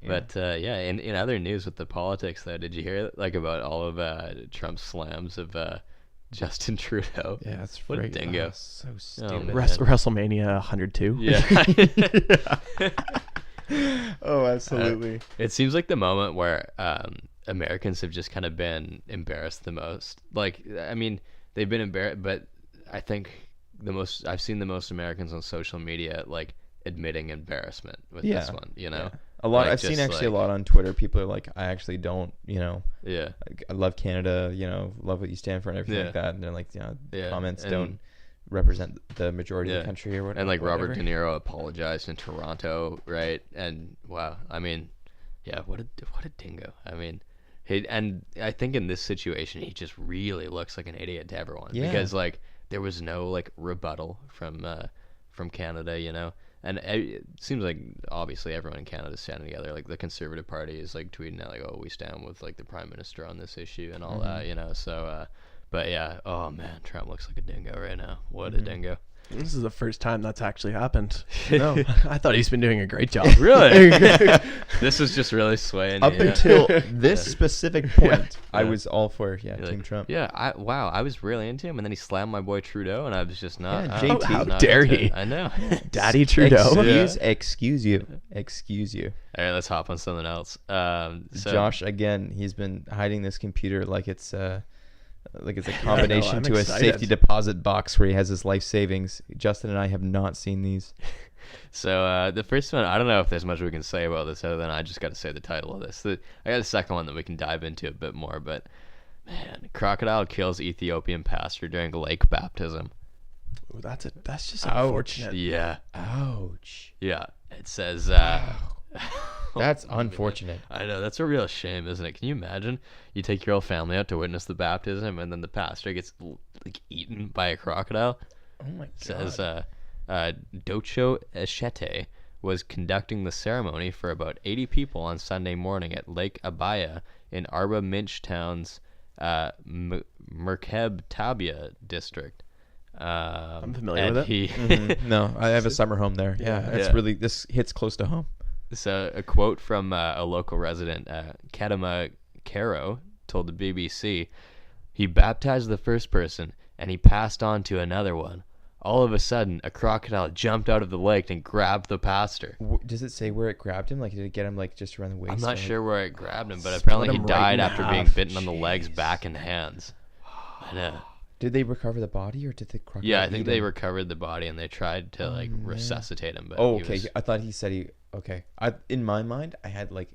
Yeah. But yeah, in other news with the politics, though, did you hear like about all of Trump's slams of Justin Trudeau? Yeah, that's What a right. dingo. Oh, so man. stupid. WrestleMania 102. Yeah. Oh, absolutely. It seems like the moment where Americans have just kind of been embarrassed the most. Like, I mean, they've been embarrassed, but I think I've seen the most Americans on social media like admitting embarrassment with this Yeah. one. You know, Yeah. A lot. Like, I've seen just, actually a like- lot on Twitter. People are like, I actually don't. Yeah. I love Canada. Love what you stand for and everything Yeah. like that. And they're like, Yeah. comments And- don't represent the majority of Yeah. the country or whatever. And like Robert De Niro apologized in Toronto, right? And wow, I mean, yeah, what a dingo. I mean, and I think in this situation he just really looks like an idiot to everyone because like there was no like rebuttal from Canada, you know. And it seems like obviously everyone in Canada is standing together. Like the Conservative Party is like tweeting out like, "Oh, we stand with like the Prime Minister on this issue and all that," you know. So, but yeah, oh man, Trump looks like a dingo right now. What a dingo! This is the first time that's actually happened. No, I thought he's been doing a great job. Really? This is just really swaying. Up you, yeah. until this specific point, I Yeah. was all for You're Team like, Trump. Yeah, I was really into him, and then he slammed my boy Trudeau, and I was just not. Yeah, I JT. was How not dare into he. it. I know. Daddy Trudeau. Excuse you. All right, let's hop on something else. So, Josh, again, he's been hiding this computer like it's a combination I'm to a excited. safety deposit box where he has his life savings. Justin and I have not seen these. So the first one, I don't know if there's much we can say about this other than I just got to say the title of this. I got a second one that we can dive into a bit more, but man, crocodile kills Ethiopian pastor during lake baptism. Ooh, that's just unfortunate. Yeah, Ouch. yeah. It says. That's unfortunate. I know, that's a real shame, isn't it? Can you imagine? You take your whole family out to witness the baptism, and then the pastor gets like eaten by a crocodile. Oh my It says Docho Eshete was conducting the ceremony for about 80 people on Sunday morning at Lake Abaya in Arba Minch Town's Merkeb Tabia district. I'm familiar and with it. he No, I have a summer home there. Yeah, it's Yeah. really, this hits close to home. So a quote from a local resident, Kadama Caro, told the BBC, "He baptized the first person, and he passed on to another one. All of a sudden, a crocodile jumped out of the lake and grabbed the pastor." Does it say where it grabbed him? Like, did it get him like just around the waist? I'm or, not like- sure where it grabbed him, but Split apparently he him right died in after being half. bitten on the legs, Jeez. back, and hands. I know. Did they recover the body or did the crocodile? Yeah, I think eat they him? recovered the body and they tried to like man. resuscitate him. But Oh, he okay. was- I thought he said he. Okay. In my mind, I had like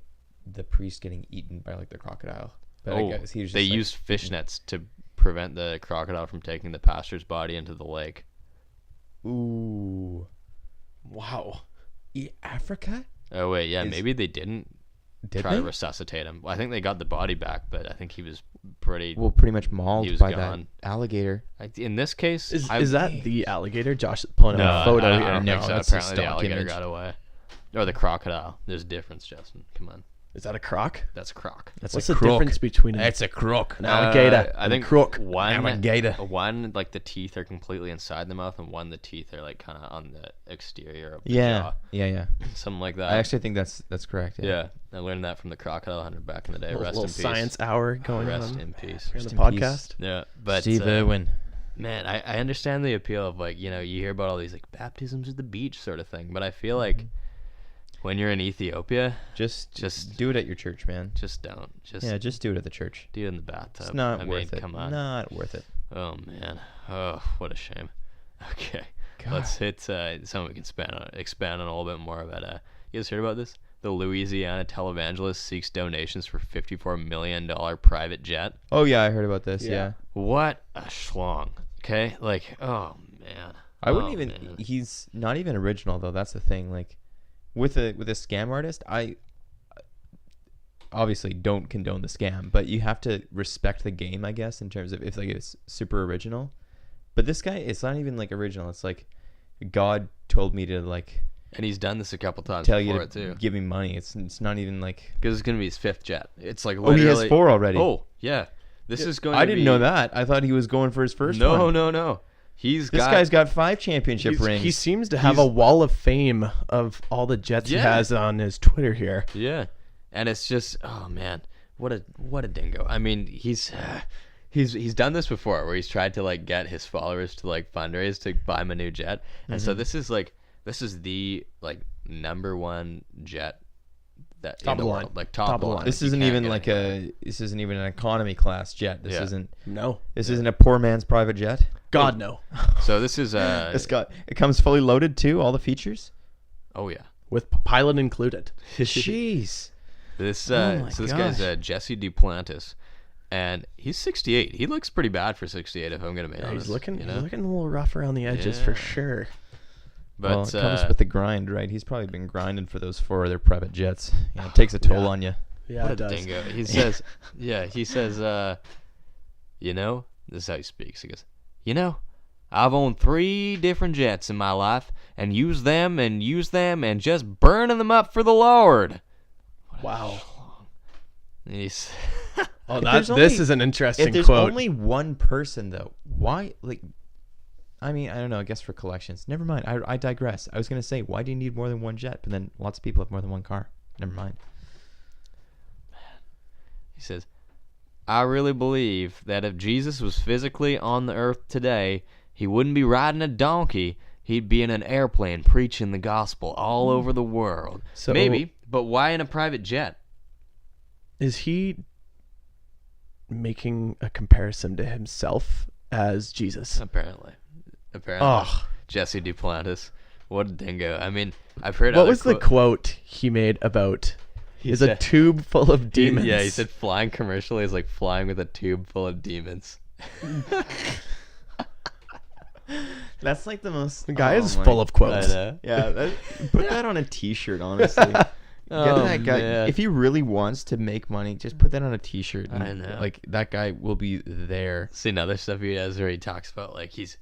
the priest getting eaten by like the crocodile. But I guess he was just they like, used fishnets to prevent the crocodile from taking the pastor's body into the lake. Ooh. Wow. Africa? Oh wait, yeah, Is- maybe they didn't Did try they? to resuscitate him. Well, I think they got the body back, but I think he was pretty. Well, pretty much mauled He was by gone. that alligator. In this case, Is I- that the alligator? Josh is pulling no? up a photo I here. don't No, think so. that's a Apparently, the stock alligator image. got away, or the crocodile. There's a difference, Justin. Come on. Is that a croc? That's a croc. That's What's a the crook. difference between It's a crook. an alligator I and a think crook? one like the teeth are completely inside the mouth, and one the teeth are like kind of on the exterior of the jaw. Yeah. Something like that. I actually think that's correct. yeah, I learned that from the Crocodile Hunter back in the day. A Rest little in peace. science hour going Rest on in peace. in the Rest in podcast. peace. Yeah, but Steve Irwin. man, I understand the appeal of like, you know, you hear about all these like baptisms at the beach sort of thing, but I feel like when you're in Ethiopia, Just do it at your church, man. just don't. Just do it at the church. Do it in the bathtub. It's not I worth mean, it. come on. Not worth it. Oh man. Oh, what a shame. Okay. God. Let's hit something we can expand on a little bit more about. You guys heard about this? The Louisiana televangelist seeks donations for $54 million private jet. Oh yeah, I heard about this. Yeah. What a schlong. Okay? Like, oh man. I wouldn't Oh, even. man. He's not even original though. That's the thing. Like, with a scam artist, I obviously don't condone the scam, but you have to respect the game, I guess, in terms of if like it's super original. But this guy, it's not even like original. It's like God told me to like And he's done this a couple times tell before you it to too. give me money. It's not even like. Because it's gonna be his 5th jet. It's like Oh, literally. he has 4 already. Oh yeah. This is going. I to didn't be... know that. I thought he was going for his first one. No. This guy's got 5 championship rings. He seems to have a wall of fame of all the jets he Yeah. has on his Twitter here. Yeah, and it's just, oh man, what a dingo. I mean, he's done this before, where he's tried to like get his followers to like fundraise to buy him a new jet, and so this is the like #1 jet that Top in the of the line. world, like top Top of the of the line. line. This You isn't can't even get like anywhere. this isn't even an economy class jet. This Yeah. isn't. No. This isn't a poor man's private jet. God, no. So this is It comes fully loaded too. All the features. oh yeah. With pilot included. Jeez. This Oh my so this guy's gosh. Jesse Duplantis, and he's 68. He looks pretty bad for 68, if I'm gonna be honest. He's looking you know? he's looking a little rough around the edges for Yeah. sure. But Well, it comes with the grind, right? He's probably been grinding for those 4 other private jets. It takes a toll Yeah. on you. Yeah, what it a does. dingo. He says, you know, this is how he speaks. He goes, you know, I've owned 3 different jets in my life and used them and just burning them up for the Lord. Wow. And he's Oh, there's this only- is an interesting If there's quote. only one person though, why? Like, I mean, I don't know. I guess for collections. Never mind. I digress. I was gonna say, why do you need more than 1 jet? But then lots of people have more than 1 car. Never mind. He says, I really believe that if Jesus was physically on the earth today, he wouldn't be riding a donkey. He'd be in an airplane preaching the gospel all over the world. So- Maybe, but why in a private jet? Is he making a comparison to himself as Jesus? Apparently. Oh, Jesse Duplantis. What a dingo. I mean, I've heard what other was the quote he made about is a said- tube full of demons? Yeah, he said flying commercially is like flying with a tube full of demons. That's like the most. The guy is full of quotes. Yeah, put that on a T-shirt. Honestly, get that guy. man. If he really wants to make money, just put that on a T-shirt. I and, know. Like that guy will be there. Seen other stuff he has where he talks about like he's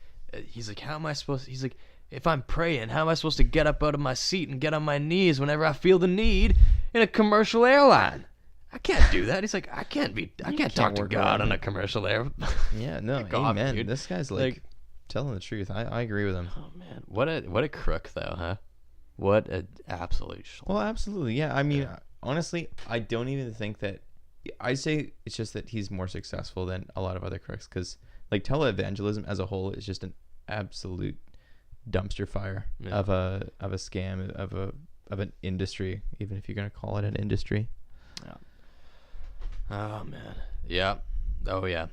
like, how am I supposed to, he's like, if I'm praying, how am I supposed to get up out of my seat and get on my knees whenever I feel the need in a commercial airline? I can't do that. He's like, I can't talk to work God around on a it. commercial air. Yeah, no, Fuck off, amen. dude. This guy's like telling the truth. I agree with him. Oh man, what a crook though, huh? What an absolute schlong. Well, absolutely. Yeah. I mean, honestly, I don't even think that. I say it's just that he's more successful than a lot of other crooks because, like, televangelism as a whole is just an absolute dumpster fire of a scam of an industry, even if you're gonna call it an industry. Yeah. Oh man. Yeah. Oh yeah.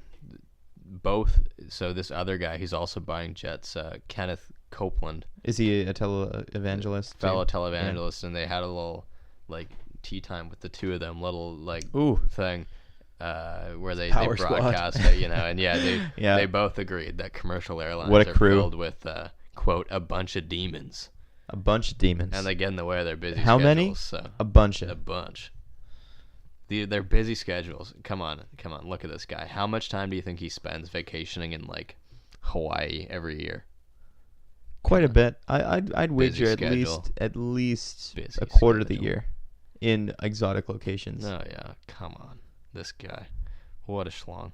Both. So this other guy, he's also buying jets. Kenneth Copeland, Is he a televangelist? fellow too? televangelist, and they had a little like tea time with the two of them, little like Ooh. thing. Where they Power squad. broadcast it, you know, and they Yeah. they both agreed that commercial airlines What a are crew. filled with quote a bunch of demons, A bunch of demons. and they get in the way of their busy How schedules. many? So A bunch a of. bunch. Their busy schedules. Come on, look at this guy. How much time do you think he spends vacationing in like Hawaii every year? Quite a bit. I'd wager Busy schedule. at least Busy a quarter of the schedule. year. in exotic locations. Oh yeah, come on, this guy, what a schlong.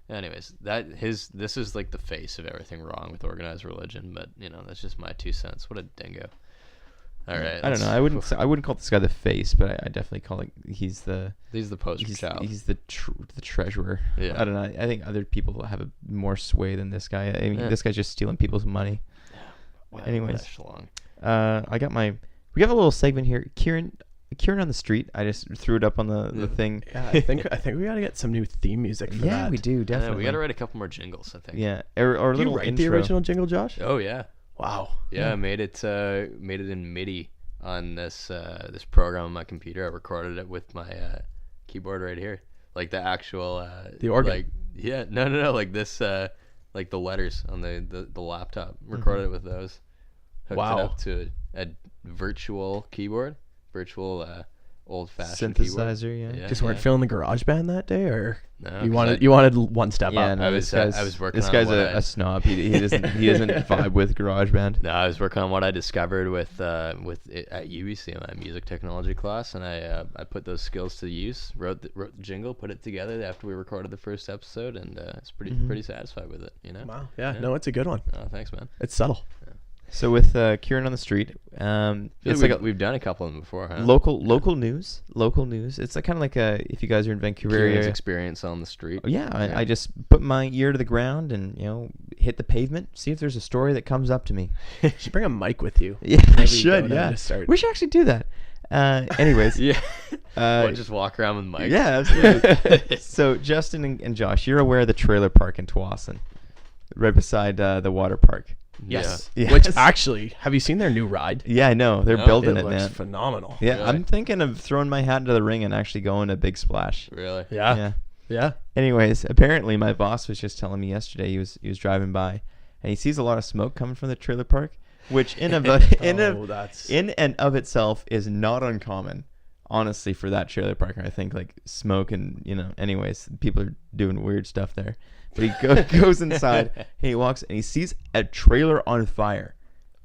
Anyways, this is like the face of everything wrong with organized religion, but that's just my 2 cents. What a dingo. All right, I don't know. I wouldn't call this guy the face, but I definitely call it. He's the poster child. He's the treasurer. Yeah. I don't know. I think other people have more sway than this guy. I mean, this guy's just stealing people's money. Wow, Anyways, what we got a little segment here. Ciaran on the street. I just threw it up on the thing. Yeah, I think we gotta get some new theme music for that. Yeah, we do a definitely. we gotta write a couple more jingles, I think. Yeah, or a Did you little write intro. the original jingle, Josh? Oh yeah. Wow. Yeah, I made it in MIDI on this program on my computer. I recorded it with my keyboard right here, like the actual the organ. Like no, like this like the letters on the laptop. Recorded it with those. Hooked Wow. it up to a virtual keyboard, old-fashioned keyboard. Synthesizer. Yeah. Just weren't feeling the garage band that day, or No, you 'cause wanted one step Yeah, up. no, I was working This on guy's what a snob. He doesn't vibe with GarageBand. No, I was working on what I discovered with it at UBC in my music technology class, and I put those skills to use. Wrote the jingle, put it together after we recorded the first episode, and it's pretty satisfied with it. Wow. Yeah. No, it's a good one. Oh, thanks, man. It's subtle. So with Ciaran on the street, it's like we've done a couple of them before, huh? local news. It's like kind of like if you guys are in Vancouver Kieran's area. experience on the street. Yeah, I just put my ear to the ground and hit the pavement, see if there's a story that comes up to me. You should bring a mic with you. Yeah, I Maybe you should. go down Yeah, to start. we should actually do that. Anyways, Yeah. Just walk around with mics. yeah, absolutely. So Justin and Josh, you're aware of the trailer park in Tsawwassen, right beside the water park. Yes. Yeah. Which Yes. actually, have you seen their new ride? Yeah, I know they're No, building It it, looks man. phenomenal. Yeah, Really? I'm thinking of throwing my hat into the ring and actually going a big splash. Really? Yeah. Yeah. Anyways, apparently my boss was just telling me yesterday he was driving by and he sees a lot of smoke coming from the trailer park, which in and of itself is not uncommon, honestly, for that trailer park. I think like smoke and anyways, people are doing weird stuff there. But he goes inside and he walks and he sees a trailer on fire.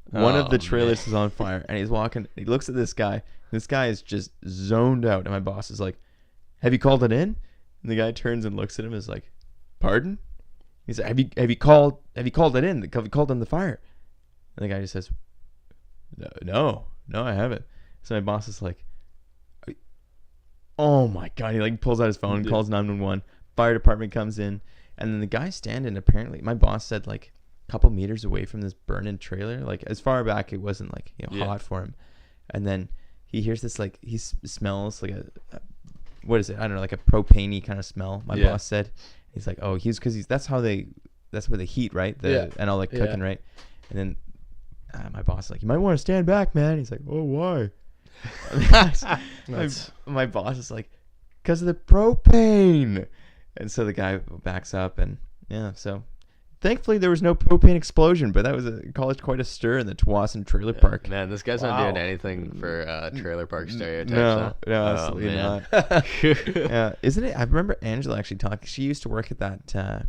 One of the trailers is on fire, and he's walking. He looks at this guy. This guy is just zoned out, and my boss is like, "Have you called it in?" And the guy turns and looks at him, and is like, "Pardon?" He's like, "Have you called it in? Have you called in the fire?" And the guy just says, "No, I haven't." So my boss is like, "Oh my god!" He like pulls out his phone, calls 911. Fire department comes in, and then the guy's standing. Apparently, my boss said like couple meters away from this burning trailer, like as far back it wasn't like hot for him, and then he hears this like he smells like a what is it, I don't know, like a propane-y kind of smell. My boss said he's like, oh, that's where they heat, right, and all like cooking, right? And then my boss is like, you might want to stand back, man. He's like, oh, why? my boss is like, because of the propane. And so the guy backs up, and so thankfully, there was no propane explosion, but that was caused quite a stir in the Tsawwassen trailer park. Man, this guy's not doing anything for trailer park stereotypes. No, huh? absolutely not. Yeah, isn't it? I remember Angela actually talking. She used to work at that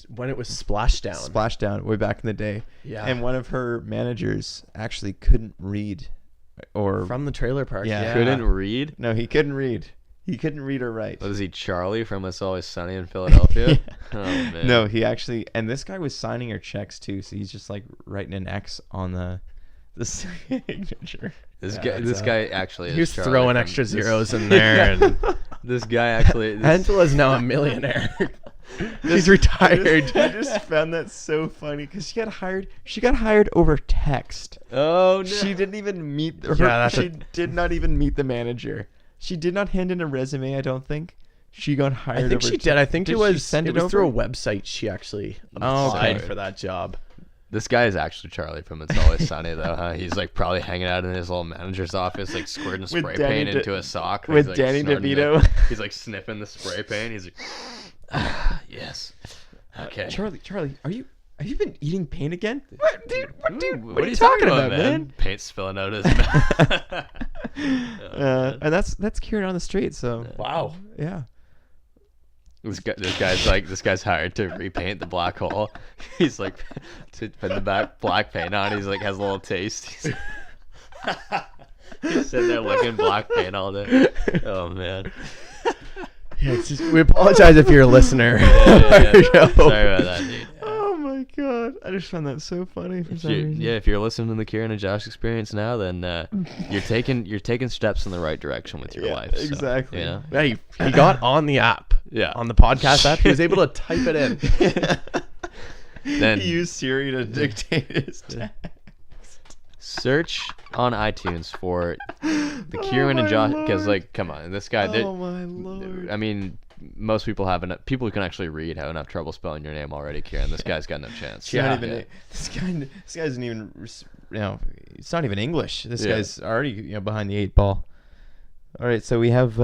when it was Splashdown. Splashdown way back in the day. Yeah. And one of her managers actually couldn't read, or From the trailer park. Yeah. Couldn't read? no, he couldn't read. He couldn't read or write. Was he Charlie from It's Always Sunny in Philadelphia? Oh, man. No, he actually, and this guy was signing her checks too, so he's just like writing an X on the signature. This guy actually is He was Charlie throwing from- extra zeros in there. And This guy actually... Angela's now a millionaire. She's retired. I just found that so funny because she got hired over text. Oh, no. She didn't even meet her. Yeah, that's she did not even meet the manager. She did not hand in a resume, I don't think. She got hired I think over she text. did. I think Did it she was send it it was through a over? website. She actually Oh, applied okay. for that job. This guy is actually Charlie from It's Always Sunny, though, huh? He's like probably hanging out in his little manager's office, like squirting spray Danny paint into a sock. with He's, like, Danny snorting DeVito. it. He's like sniffing the spray paint. He's like, yes. Okay. Charlie, have you been eating paint again? What, dude? What are you talking talking about, man? Paint spilling out of his mouth. And that's Ciaran on the street. So Wow. yeah. This guy's hired to repaint the black hole. He's like to put the black paint on. He's like has a little taste. He's sitting there looking black paint all day. Oh man. Yeah, it's just, we apologize if you're a listener. Yeah. Sorry about that, dude. Oh my god, I just found that so funny for some reason. If you're listening to the Ciaran and Josh experience now, then you're taking steps in the right direction with your life. So, exactly. You know? Yeah, he got on the app. Yeah. On the podcast app, he was able to type it in. Then He used Siri to dictate his text. search on iTunes for the Ciaran and Josh, because like, come on, this guy. Oh my lord. I mean, most people have enough. People who can actually read have enough trouble spelling your name already, Ciaran. This guy's got no chance. It's not even this guy isn't even, you know, it's not even English. This guy's already, you know, behind the 8 ball. All right, so we have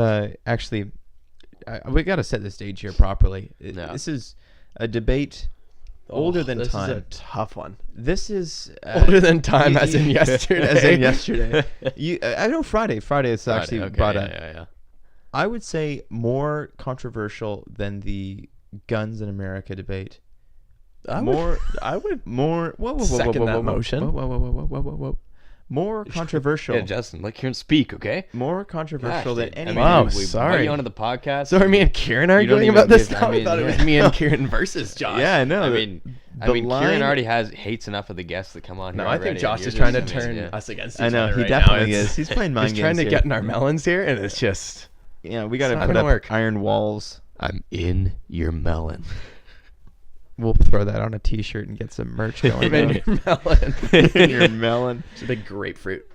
actually we got to set the stage here properly. No. This is a debate older than this time. This is a tough one. This is Older than time, as in yesterday. As in yesterday. I know Friday. Friday is actually okay, brought up. Yeah. I would say more controversial than the guns in America debate. I would More. Whoa, second that motion. Whoa. More controversial. Yeah, Justin, let Ciaran speak, okay? More controversial than any. Wow, we sorry. brought you onto the podcast. So are me and Ciaran arguing even about this give- now? I I mean, thought it was yeah. me and Ciaran versus Josh. Yeah, I know. I mean, the Ciaran line- already hates enough of the guests that come on here. No, I think already, Josh and is you're trying to just- I mean, turn yeah. us against each I know other he right definitely now. is. He's playing mind He's trying games to here. get in our melons here, and it's just Yeah, we got to It's not put gonna up work. iron walls. I'm in your melon. We'll throw that on a T-shirt and get some merch going. in on. your melon. In your melon. It's a big grapefruit.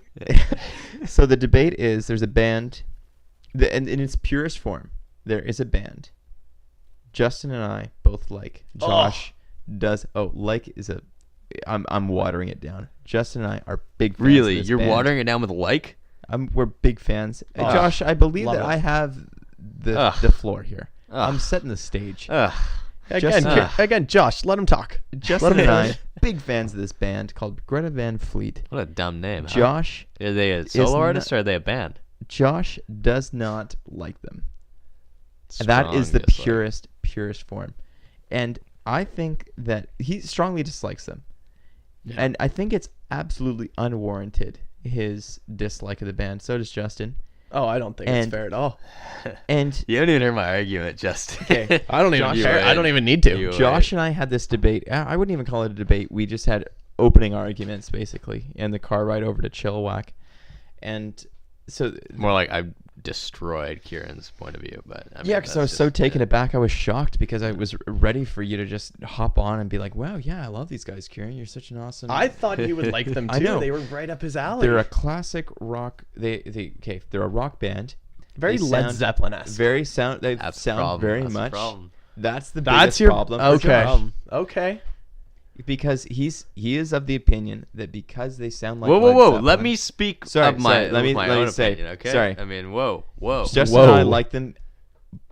So the debate is: there's a band, and in its purest form, there is a band. Justin and I both like. Josh does. Oh, like is a. I'm watering it down. Justin and I are big fans Really? of this You're band. watering it down with like? We're big fans. Oh, Josh, I believe love that it. I have the Ugh. floor here. Ugh. I'm setting the stage. Again, Justin- again, Josh, let him talk. Justin him and I, finish. big fans of this band called Greta Van Fleet. What a dumb name. Huh? Josh, Are they a solo not- artist or are they a band? Josh does not like them. That is the Strong dislike. purest form, and I think that he strongly dislikes them, Yeah. and I think it's absolutely unwarranted, his dislike of the band. So does Justin, Oh, I don't think it's And- fair at all. and You haven't even heard my argument, Justin. Okay. I don't even Josh, care. you I don't even need to. You- Josh and I had this debate. I wouldn't even call it a debate. We just had opening arguments, basically, in the car ride over to Chilliwack. And so, More like I destroyed Ciaran's point of view, but I mean, yeah, because I was that's so just- taken aback. I was shocked because I was ready for you to just hop on and be like, wow, yeah, I love these guys, Ciaran. You're such an awesome... I thought you would like them too. I know. They were right up his alley. They're a classic rock... They're a rock band. very they Led sound Zeppelin-esque. They That's the sound problem. very That's the much... problem. That's the That's biggest your problem. for okay. Josh. Okay. Because he is of the opinion that because they sound like Whoa! Led Let Zeppelin- me speak Sorry, of my, let me- my let me own say- opinion, okay? sorry. I mean, whoa. Justin and I Whoa. like them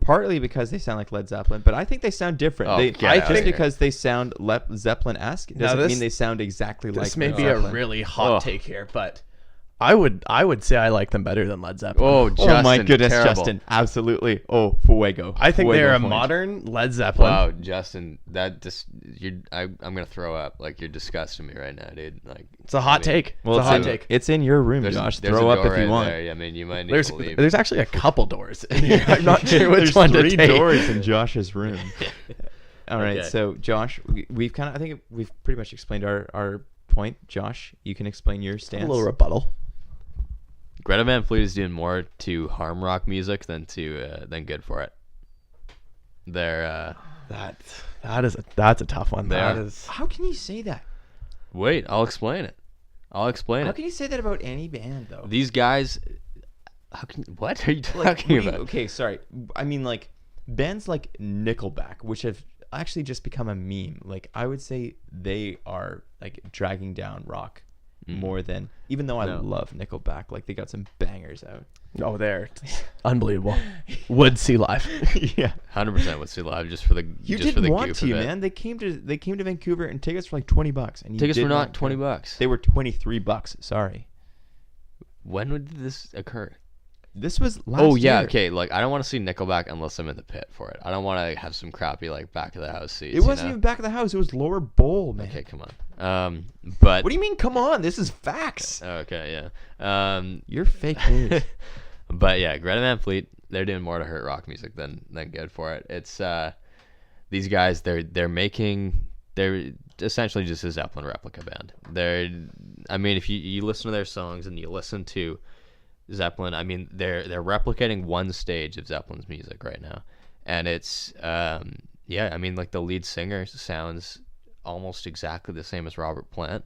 partly because they sound like Led Zeppelin, but I think they sound different. Oh, They, get out just of here. because they sound Zeppelin-esque Now doesn't this- mean they sound exactly like This may Led be a Zeppelin. really hot Ugh. take here, but I would say I like them better than Led Zeppelin. Oh, Justin, Oh my goodness, terrible. Justin! Absolutely. Oh, fuego. I think Fuego they're a point. modern Led Zeppelin. Wow, Justin, that just I'm gonna throw up. Like you're disgusting me right now, dude. Like It's a hot I mean, take. Well, it's a hot in, take. it's in your room, There's, Josh. there's Throw a up door if you right want. there. I mean, you might need There's to leave. there's actually a couple doors in here. I'm not sure which There's one to three take. doors in Josh's room. All right, Okay. so Josh, we've kind of, I think we've pretty much explained our point. Josh, you can explain your A stance. little rebuttal. Greta Van Fleet is doing more to harm rock music than good for it. They're That's a tough one. They That are. is. How can you say that? wait, I'll explain it. How it. can you say that about any band, though? These guys, what are you talking Like, what do you- about? okay, sorry. I mean, like bands like Nickelback, which have actually just become a meme. Like I would say they are like dragging down rock more than, even though I No. love Nickelback. Like they got some bangers out. Oh, there. Unbelievable. Would see live. Yeah. 100% would see live just for the You just for didn't the want goof to, of it. man. They came to Vancouver and tickets were like $20, and you Tickets did were not come. $20. They were $23. Sorry. When would this occur? This was last Oh yeah, year. okay. Like I don't want to see Nickelback unless I'm in the pit for it. I don't want to have some crappy like back of the house seats. It wasn't even back of the house. It was lower bowl, man. Okay, come on. But What do you mean? Come on, this is facts. okay, yeah. You're fake news. But yeah, Greta Van Fleet, they're doing more to hurt rock music than good for it. It's these guys, they're essentially just a Zeppelin replica band. I mean, if you listen to their songs and you listen to Zeppelin, I mean, they're replicating one stage of Zeppelin's music right now, and it's I mean, like the lead singer sounds almost exactly the same as Robert Plant.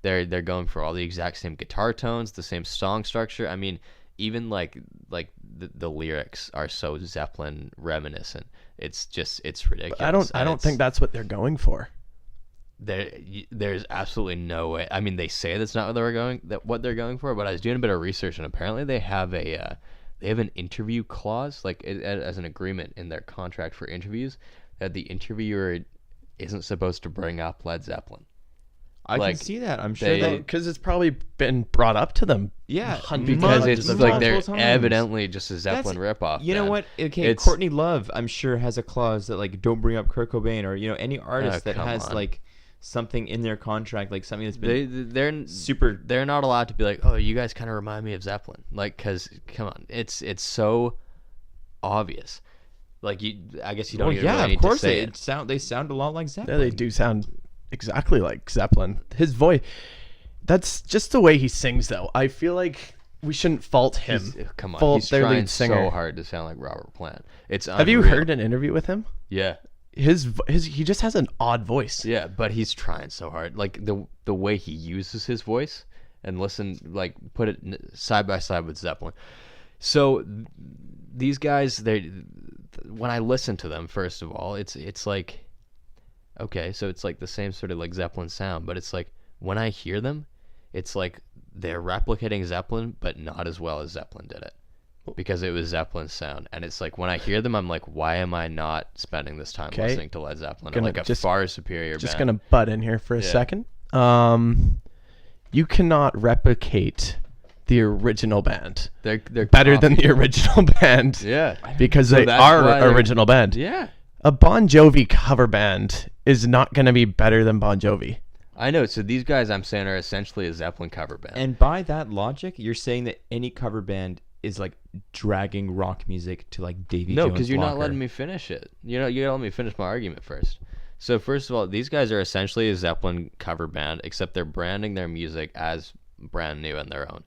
They're going for all the exact same guitar tones, the same song structure. I mean, even like the lyrics are so Zeppelin reminiscent. It's ridiculous. I don't think that's what they're going for. There's absolutely no way. I mean, they say that's not what they're going for, but I was doing a bit of research, and apparently they have an interview clause, like as an agreement in their contract for interviews, that the interviewer isn't supposed to bring up Led Zeppelin. I Like, can see that. I'm sure Because it's probably been brought up to them. Yeah, because it's like they're multiple times. evidently just a Zeppelin ripoff. You know band. what? Okay, It's- Courtney Love, I'm sure, has a clause that like don't bring up Kurt Cobain or any artist that come has on. like something in their contract, like something that's been they're super. They're not allowed to be like, oh, you guys kind of remind me of Zeppelin, like, because come on, it's so obvious. Like I guess you don't even really need of course to say it. they sound a lot like Yeah, Zeppelin. they do sound exactly like Zeppelin. His voice, that's just the way he sings, though. I feel like we shouldn't fault him. Come on, fault he's their trying lead singer. so hard to sound like Robert Plant. It's Have you unreal. heard an interview with him? Yeah, He just has an odd voice. yeah, but he's trying so hard. Like the way he uses his voice, and listen, like put it side by side with Zeppelin. So these guys, when I listen to them, first of all, it's like, okay, so it's like the same sort of like Zeppelin sound, but it's like when I hear them, it's like they're replicating Zeppelin, but not as well as Zeppelin did it, because it was Zeppelin's sound. And it's like when I hear them, I'm like, why am I not spending this time Okay. listening to Led Zeppelin? Gonna Like a just- far superior Just band. gonna butt in here for a Yeah. second. You cannot replicate the original band They're better than the original band. yeah. Because So they that's why are they're- original band. Yeah. A Bon Jovi cover band is not going to be better than Bon Jovi. I know. So these guys, I'm saying, are essentially a Zeppelin cover band. And by that logic, you're saying that any cover band is like dragging rock music to like Davy No, Jones. because you're not Walker. letting me finish it. You gotta let me finish my argument first. So first of all, these guys are essentially a Zeppelin cover band, except they're branding their music as brand new and their own.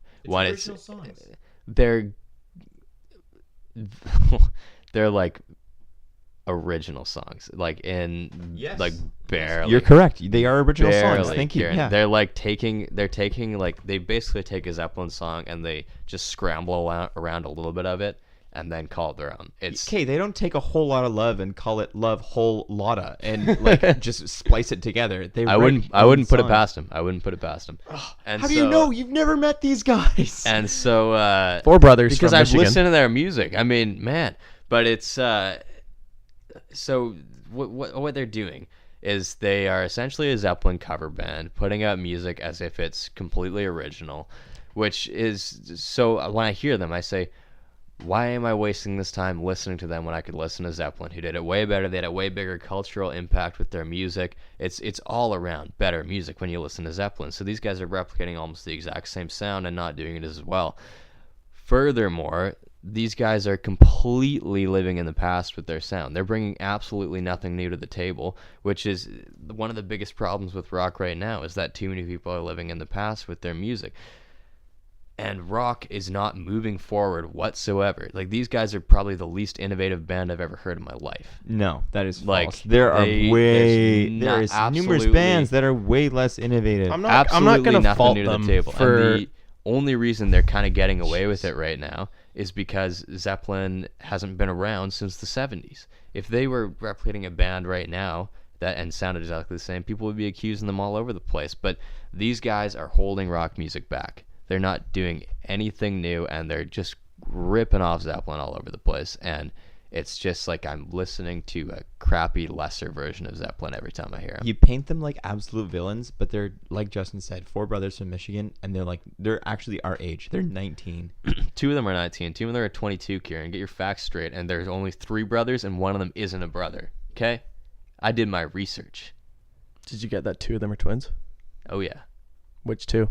They're they're like original songs, like like barely. You're correct. They are original songs. Barely, Thank you. Ciaran. Yeah. They're taking like they basically take a Zeppelin song and they just scramble around a little bit of it and then call it their own. It's Okay, they don't take a whole lot of love and call it love whole lotta and like just splice it together. They I write wouldn't put it songs. past them. I wouldn't put it past them. And How do you know? You've never met these guys. And so Four brothers because from I've Michigan. listened to their music. I mean, man, but it's so what they're doing is they are essentially a Zeppelin cover band putting out music as if it's completely original, which is so when I hear them, I say, why am I wasting this time listening to them when I could listen to Zeppelin, who did it way better? They had a way bigger cultural impact with their music. It's all around better music when you listen to Zeppelin. So these guys are replicating almost the exact same sound and not doing it as well. Furthermore, these guys are completely living in the past with their sound. They're bringing absolutely nothing new to the table, which is one of the biggest problems with rock right now, is that too many people are living in the past with their music. And rock is not moving forward whatsoever. Like, these guys are probably the least innovative band I've ever heard in my life. No, that is Like, false. There are there's numerous absolutely- bands that are way less innovative. I'm not Absolutely going to nothing fault new to them the table. for. And the only reason they're kind of getting away with it right now is because Zeppelin hasn't been around since the 70s. If they were replicating a band right now and sounded exactly the same, people would be accusing them all over the place. But these guys are holding rock music back. They're not doing anything new, and they're just ripping off Zeppelin all over the place. And it's just like I'm listening to a crappy, lesser version of Zeppelin every time I hear them. You paint them like absolute villains, but they're, like Justin said, 4 brothers from Michigan, and they're actually our age. They're 19. 2 of them are 19. 2 of them are 22, Ciaran. Get your facts straight. And there's only 3 brothers, and one of them isn't a brother. Okay? I did my research. Did you get that 2 of them are twins? Oh, yeah. Which 2?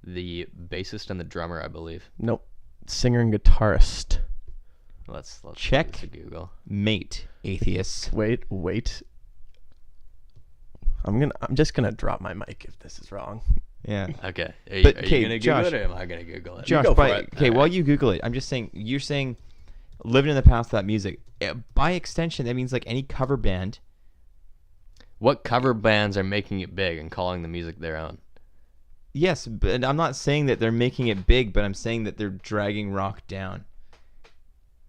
The bassist and the drummer, I believe. Nope. Singer and guitarist. Let's Check. give this a Google. Mate, atheists. Wait. I'm just gonna drop my mic if this is wrong. Yeah. Okay. Are you But, going okay, to Google Josh- it, or am I going to Google it? Josh, go for it. okay, while you Google it, I'm just saying, you're saying living in the past of that music. By extension, that means like any cover band. What cover bands are making it big and calling the music their own? Yes, but I'm not saying that they're making it big, but I'm saying that they're dragging rock down.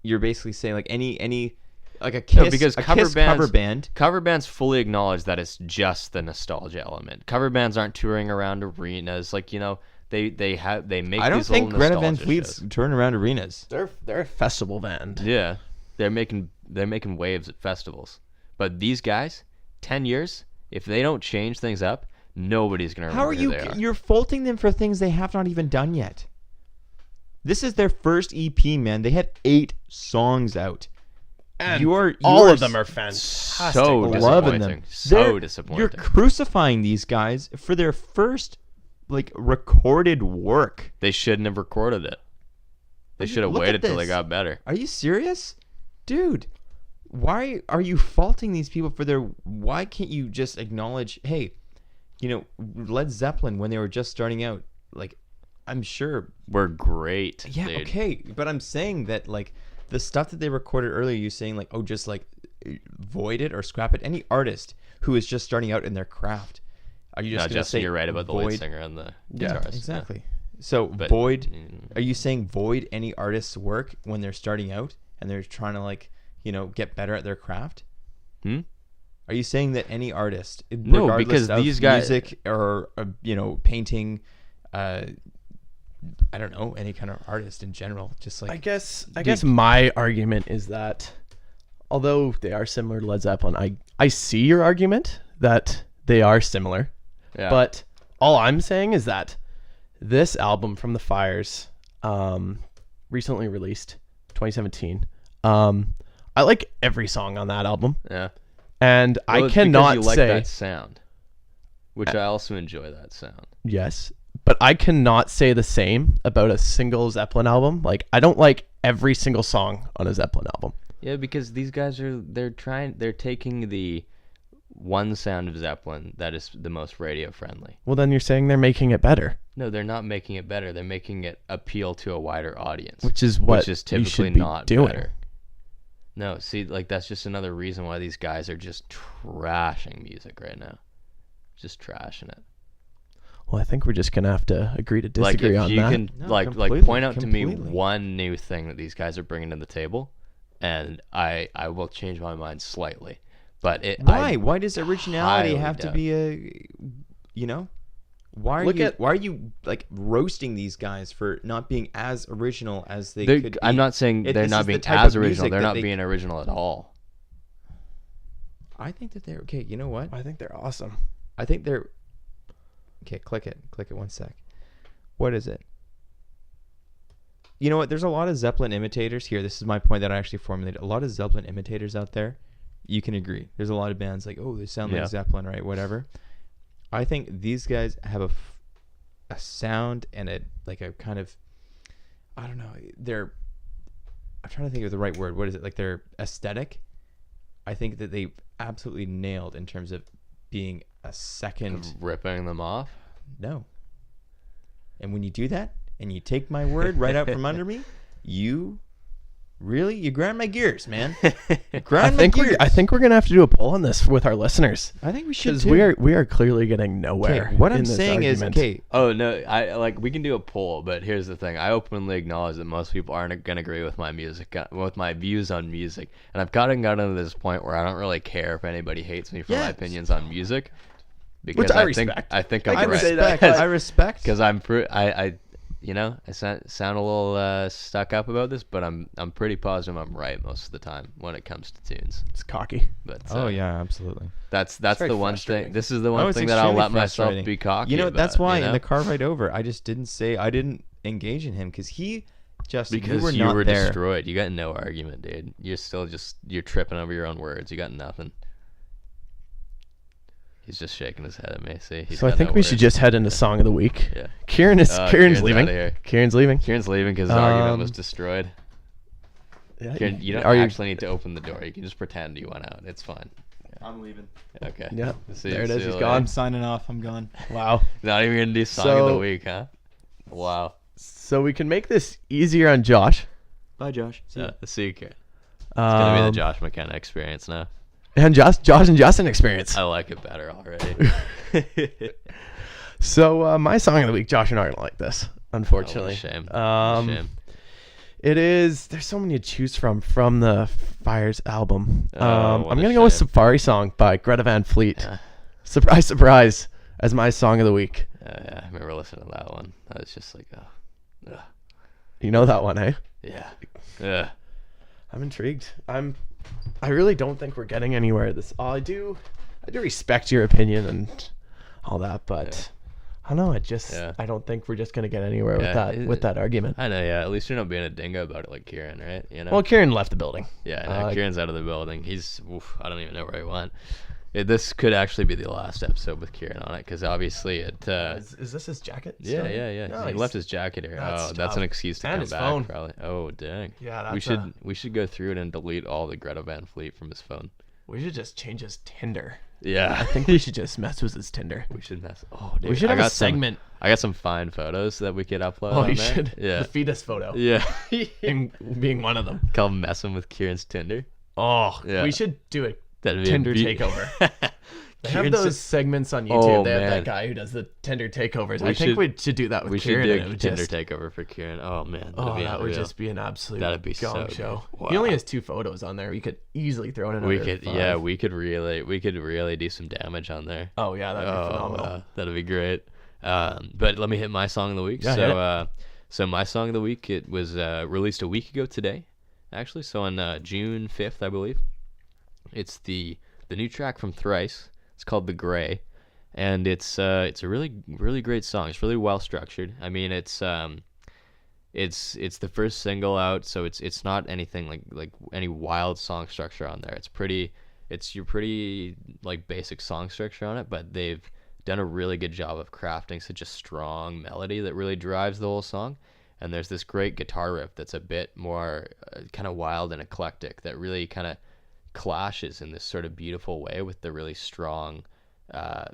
You're basically saying like any like a Kiss, because a cover Kiss bands, cover band. Cover bands fully acknowledge that it's just the nostalgia element. Cover bands aren't touring around arenas like, you know, they make I don't these think little Greta Van nostalgia Fleet's shows. touring around arenas. They're a festival band. Yeah. They're making waves at festivals. But these guys, 10 years, if they don't change things up, nobody's going to How remember are who they are. You're faulting them for things they have not even done yet. This is their first EP, man. They had 8 songs out. And You're all of them are fantastic. So loving them. disappointing. So You're disappointing. crucifying these guys for their first like recorded work. They shouldn't have recorded it. They should have Look at waited till they this. got better. Are you serious? Dude, why are you faulting these people for their... Why can't you just acknowledge, hey, you know, Led Zeppelin, when they were just starting out, like, I'm sure... We're great. Yeah, dude. okay, but I'm saying that, like, the stuff that they recorded earlier, you saying, like, oh, just, like, void it or scrap it. Any artist who is just starting out in their craft, are you just No, going to Justin, say you're right about the void? lead singer and the Yeah, guitarist. Exactly. So But- void, are you saying void any artist's work when they're starting out and they're trying to, like, you know, get better at their craft? Hmm? Are you saying that any artist, No, regardless because of these guys- music or you know, painting, I don't know, any kind of artist in general, just like I guess my argument is that although they are similar to Led Zeppelin, I see your argument that they are similar. Yeah. But all I'm saying is that this album from the Fires, recently released, 2017, I like every song on that album, Yeah. and Well, I it's cannot because you like say that sound, which I also enjoy that sound. yes, but I cannot say the same about a single Zeppelin album. Like, I don't like every single song on a Zeppelin album. Yeah, because these guys they're taking the one sound of Zeppelin that is the most radio friendly. Well, then you're saying they're making it better, No, they're not making it better. They're making it appeal to a wider audience, which is what is you typically should be not doing. better. No, see, like that's just another reason why these guys are just trashing music right now. Just trashing it. Well, I think we're just gonna have to agree to Like disagree if on you that. can No, like completely, point out to me completely. one new thing that these guys are bringing to the table, and I will change my mind slightly. But why? Why does originality highly have to doubt- be a, you know? Why are you like roasting these guys for not being as original as they could be? I'm not saying If they're this not is the being type as of original. music They're that not they- being original at all. I think that they're okay. You know what? I think they're awesome. I think they're okay. Click it 1 sec. What is it? You know what? There's a lot of Zeppelin imitators here. This is my point that I actually formulated. A lot of Zeppelin imitators out there. You can agree. There's a lot of bands like, oh, they sound Yeah. like Zeppelin, right? Whatever. I think these guys have a sound and a kind of, I don't know. I'm trying to think of the right word. What is it? Like their aesthetic. I think that they absolutely nailed in terms of being a second. Ripping them off. No. And when you do that and you take my word right out from under me, you grind my gears, man. Grind my gears. I think we're gonna have to do a poll on this with our listeners, I think we should because too. we are clearly getting nowhere. Okay, what in I'm this saying argument. is, okay, Oh no, I like we can do a poll, but here's the thing: I openly acknowledge that most people aren't gonna agree with my music, with my views on music, and I've gotten to this point where I don't really care if anybody hates me for my Yes. opinions on music, because Which I think respect. I think I I'm can right. say that, I respect. because I'm I sound a little stuck up about this, but I'm pretty positive I'm right most of the time when it comes to tunes. It's cocky. But Oh yeah, absolutely. that's very the one frustrating. thing. This is the Oh, one it's thing that I'll extremely let myself frustrating. be cocky. You know, that's about, why you know? in the car ride over, I just didn't engage in him because Justin, Because you were there. destroyed. You got no argument, dude. You're tripping over your own words. You got nothing. He's just shaking his head at me. See, So I think we should just head into song of the week. Yeah. Kieran's Kieran's leaving. outta here. Kieran's leaving. Kieran's leaving because his argument was Um, destroyed. Yeah, Kieran, you don't are actually need to open the door. You can just pretend you went out. It's fine. I'm leaving. Okay. Yeah. See- There it see is. you He's later. gone. I'm signing off. I'm gone. Wow. Not even gonna do song of the So- week, huh? Wow. So we can make this easier on Josh. Bye, Josh. See ya. See you, Kieran. It's gonna be the Um, Josh McKenna experience now. and Josh and Justin experience. I like it better already. So my song of the week, Josh, you're not gonna like this, unfortunately. Oh, shame. Shame. It is. There's so many to choose from the Fires album. Oh, I'm what a gonna go with shame. Safari Song by Greta Van Fleet. Yeah. Surprise, surprise, as my song of the week. Yeah, I remember listening to that one. I was just like, oh, ugh. You know that one, eh? Yeah. Yeah. I'm intrigued. I really don't think we're getting anywhere. I do respect your opinion and all that, but I don't know. I don't think we're just gonna get anywhere with that argument. I know, yeah. At least you're not being a dingo about it like Ciaran, right? You know? Well, Ciaran left the building. Yeah, no, Ciaran's out of the building. I don't even know where he went. This could actually be the last episode with Ciaran on it, because obviously Is this his jacket? Yeah, still? yeah. He Nice. left his jacket here. That's That's tough. an excuse to And come his back, phone. probably. Oh, dang. Yeah, we should go through it and delete all the Greta Van Fleet from his phone. We should just change his Tinder. Yeah, I think we should just mess with his Tinder. we should mess. Oh, dude, We should I have a got some- segment. I got some fine photos that we could upload. Oh, on you there. should. Yeah, The fetus photo. yeah. Being one of them. Call messing with Kieran's Tinder. Oh, Yeah. we should do a That'd be Tinder a takeover. They have Kieran's- those segments on YouTube. Oh, they have man. that guy who does the Tinder takeovers. We I think should- we should do that with We should Ciaran. do and a it would Tinder just- takeover for Ciaran. Oh man, Oh, be that would unreal. just be an absolute That'd be gong so show. good. He only Wow. has 2 photos on there. We could easily throw in another We could, 5. yeah, we could really do some damage on there. Oh yeah, that'd be phenomenal. wow, that'd be great. But let me hit my song of the week. Yeah, hit So my song of the week, it was released a week ago today, actually. So on June 5th, I believe. It's the new track from Thrice. It's called The Gray, and it's a really great song. It's really well structured. I mean, it's the first single out, so it's not anything like any wild song structure on there. It's your pretty like basic song structure on it, but they've done a really good job of crafting such a strong melody that really drives the whole song. And there's this great guitar riff that's a bit more kind of wild and eclectic that really kind of clashes in this sort of beautiful way with the really strong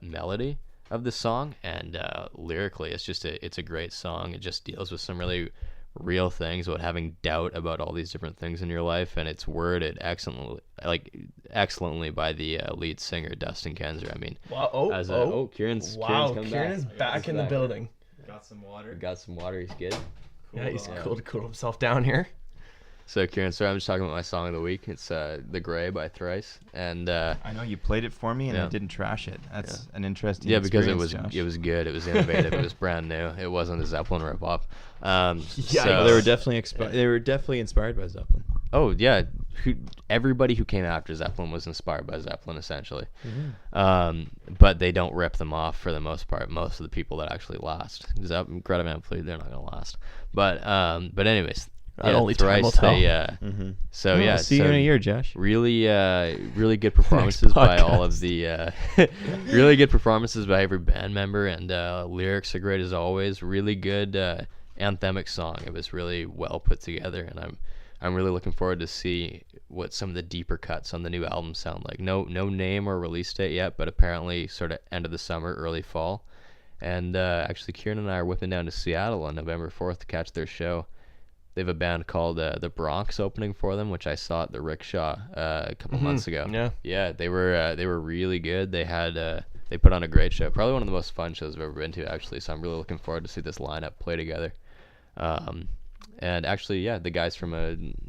melody of the song. And lyrically, it's a great song. It just deals with some really real things about having doubt about all these different things in your life, and it's worded excellently by the lead singer Justin Mackenzie. I mean, Wow! Kieran's Wow! come Kieran back. is back in the building. Got some water. Got some water. He's good. Yeah, he's cool to cool himself down here. So Ciaran, sorry, I'm just talking about my song of the week. It's "The Gray" by Thrice, and I know you played it for me, and Yeah. I didn't trash it. That's an interesting. yeah, because experience, Josh. it was good. It was innovative. It was brand new. It wasn't a Zeppelin ripoff. Yeah, Well, they were definitely inspired by Zeppelin. Oh yeah, everybody who came after Zeppelin was inspired by Zeppelin, essentially. But they don't rip them off for the most part. Most of the people that actually last, Greta Van Fleet, they're not gonna last. But anyways, That only time will tell. So Well, yeah, I'll see you in a year, Josh. Really, really good performances by all of the, really good performances by every band member, and lyrics are great as always. Really good anthemic song. It was really well put together, and I'm really looking forward to see what some of the deeper cuts on the new album sound like. No name or release date yet, but apparently sort of end of the summer, early fall. And actually, Ciaran and I are whipping down to Seattle on November 4th to catch their show. They have a band called the Bronx opening for them, which I saw at the Rickshaw a couple months ago. Yeah, they were really good. They put on a great show. Probably one of the most fun shows I've ever been to, actually. So I'm really looking forward to see this lineup play together. And actually, yeah, the guys from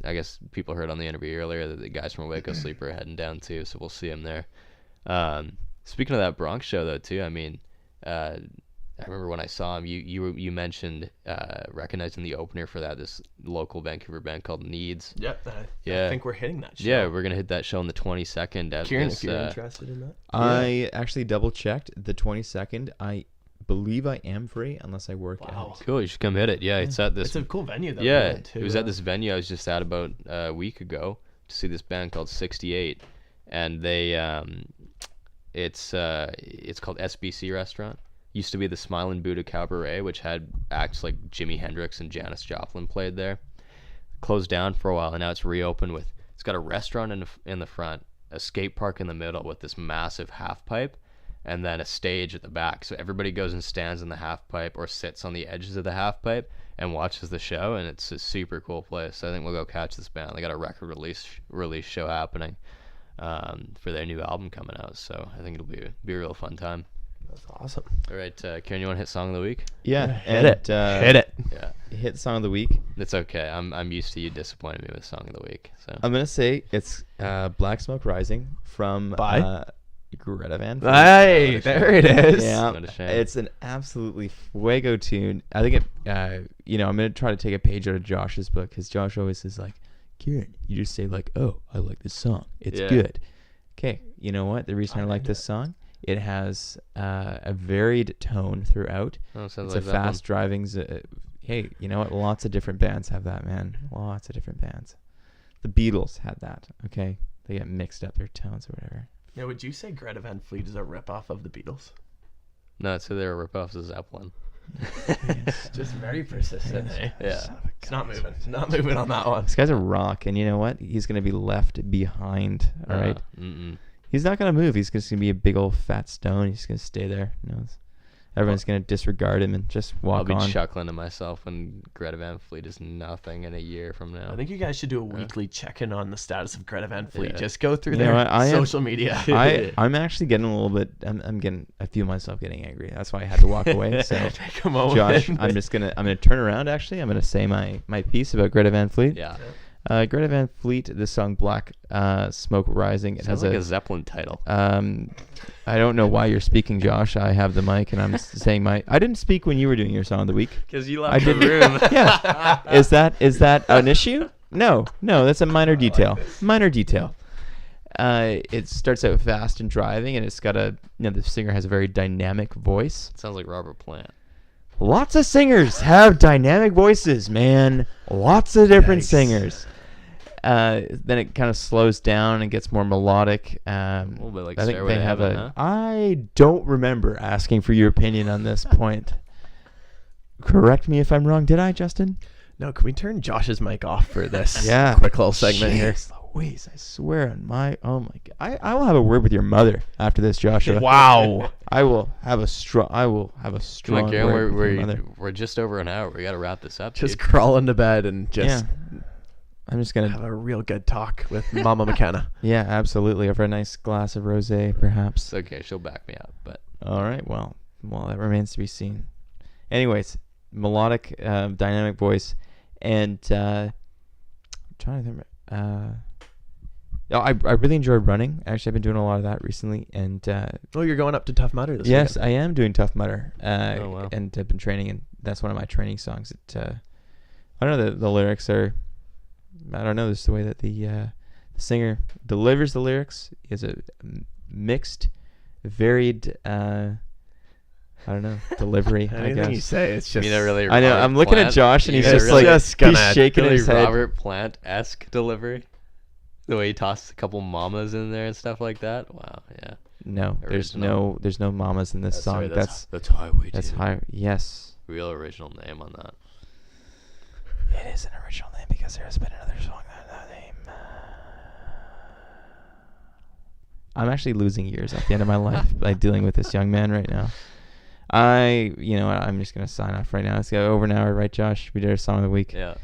I guess people heard on the interview earlier that the guys from Awake O Sleeprer are heading down too, so we'll see them there. Speaking of that Bronx show though, too, I mean, I remember when I saw him, you mentioned recognizing the opener for this local Vancouver band called Needs. Yep. Yeah. I think we're hitting that show. Yeah, we're gonna hit that show on the 22nd. At Ciaran, this, if you're interested in that. I actually double checked the 22nd. I believe I am free unless I work Wow. out. Cool, you should come hit it. Yeah, it's at this. It's a cool venue though. Yeah, too. it was at this venue I was just at about a week ago to see this band called 68, and they it's called SBC Restaurant. Used to be the Smiling Buddha Cabaret, which had acts like Jimi Hendrix and Janis Joplin played there. Closed down for a while, and now it's reopened with. It's got a restaurant in the front, a skate park in the middle with this massive half pipe, and then a stage at the back. So everybody goes and stands in the half pipe or sits on the edges of the half pipe and watches the show, and it's a super cool place. I think we'll go catch this band. They got a record release show happening for their new album coming out, so I think it'll be a real fun time. That's awesome. All right, Kieran, you want to hit song of the week? Yeah, Hit it. Hit it. Yeah, Hit song of the week. it's okay. I'm used to you disappointing me with song of the week. So I'm gonna say it's Black Smoke Rising from By? Greta Van Fleet. Hey, there it is. Yeah, Not a shame. it's an absolutely fuego tune. I think it. I'm gonna try to take a page out of Josh's book because Josh always is like, Kieran, you just say like, oh, I like this song. It's Yeah. good. Okay, you know what? The reason I like this song, it has a varied tone throughout. Oh, sounds It's like a that one. fast driving. Hey, you know what? Lots of different bands have that, man. Lots of different bands. The Beatles had that. Okay, they get mixed up their tones or whatever. Now, would you say Greta Van Fleet is a ripoff of the Beatles? No, so they were ripoffs of Zeppelin. Just very persistent. Eh? Yeah. It's not moving. Not moving on that one. This guy's a rock, and you know what? He's gonna be left behind. All right. He's not gonna move. He's just gonna be a big old fat stone. He's gonna stay there. Everyone's gonna disregard him and just I'll walk be on. chuckling to myself when Greta Van Fleet is nothing in a year from now. I think you guys should do a weekly check-in on the status of Greta Van Fleet. Yeah. Just go through You know their what? I am- social media. I'm actually getting a little bit. I feel myself getting angry. That's why I had to walk away. So, Take a moment. Josh, I'm gonna turn around. Actually, I'm gonna say my piece about Greta Van Fleet. Yeah. Greta Van Fleet. The song "Black Smoke Rising." It Sounds has like a Zeppelin title. I don't know why you're speaking, Josh. I have the mic and I'm saying I didn't speak when you were doing your song of the week. Because you I left the didn't. room. Yeah. Is that an issue? No, that's a minor detail. Minor detail. It starts out fast and driving, and it's got the singer has a very dynamic voice. Sounds like Robert Plant. Lots of singers have dynamic voices, man. Lots of different Yikes. singers. Then it kind of slows down and gets more melodic. A little bit like I think Stairway they to have Heaven, huh? I don't remember asking for your opinion on this point. Correct me if I'm wrong. Did I, Justin? No, can we turn Josh's mic off for this Yeah. quick little segment here? Jeez Louise, I swear on oh my God. I will have a word with your mother after this, Joshua. Wow. I will have a strong Come strong on, Karen, word with your mother. we're just over an hour. We got to wrap this up. Just dude. crawl into bed and just I'm just gonna have a real good talk with Mama McKenna. Yeah, absolutely. Over a nice glass of rosé, perhaps. It's okay. She'll back me up. But All right. Well, that remains to be seen. Anyways, melodic, dynamic voice, and I'm trying to think. I really enjoyed running. Actually, I've been doing a lot of that recently, and Oh, you're going up to Tough Mudder this yes, weekend. I am doing Tough Mudder. Oh, wow. And I've been training, and that's one of my training songs. I don't know, the lyrics are. I don't know. This is the way that the singer delivers the lyrics. He has a mixed, varied. I don't know, delivery. I Anything you guess. say, it's just. you know, really. I know. Robert I'm looking at Plant- Josh, and you he's know, just really, like just gonna he's shaking really his head. Robert Plant-esque delivery. The way he tosses a couple mamas in there and stuff like that. Wow. Yeah. No, Original. there's no mamas in this song. Right, That's highway. that's dude. high. Yes, Real original name on that. it is an original name because there has been another song that name. I'm actually losing years at the end of my life by dealing with this young man right now. I'm just gonna sign off right now. It's got over an hour, right, Josh? We did our song of the week. Yeah.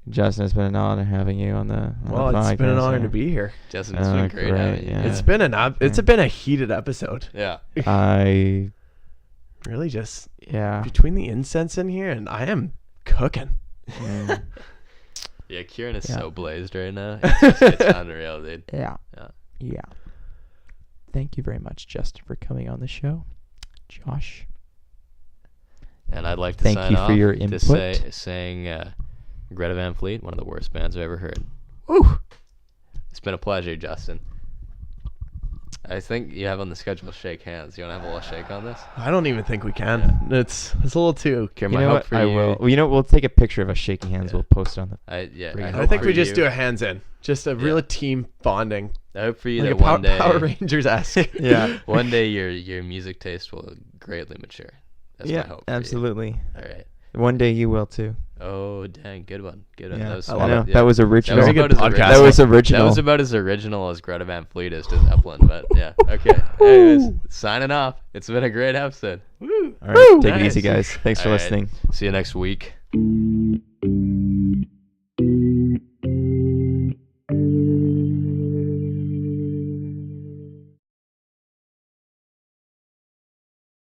Justin, it's been an honor having you on the. Well, it's been an honor to be here. Justin, it's been great having you. yeah. It's been it's been a heated episode. Yeah. I Really, just yeah. between the incense in here, and I am cooking. Mm, Yeah, Kieran is Yeah. so blazed right now. It's unreal, dude. yeah. Yeah. Yeah. Thank you very much, Justin, for coming on the show. Josh. And I'd like to Thank sign you for off your to input. saying Greta Van Fleet, one of the worst bands I've ever heard. Woo! It's been a pleasure, Justin. I think you have on the schedule shake hands. You want to have a little shake on this? I don't even think we can. It's a little too. Kim, You I know hope what? for I you. will. Well, you know, we'll take a picture of us shaking hands. Yeah. We'll post it on the. I I hope think for we just you- do a hands in. Just a real team bonding. I hope for you Like that a one day, Power Rangers-esque. Yeah. one day your music taste will greatly mature. That's Yeah, my hope. For you. absolutely. All right. One day you will too. Oh dang, good one. Good one. Yeah, That was I smart. love know. it. Yeah. That was original. Very good about as podcast. That was That original. was about as original as Greta Van Fleet is to Zeppelin, but yeah. Okay. Anyways, signing off. It's been a great episode. All right, take it Nice. easy, guys. Thanks for All right. listening. See you next week.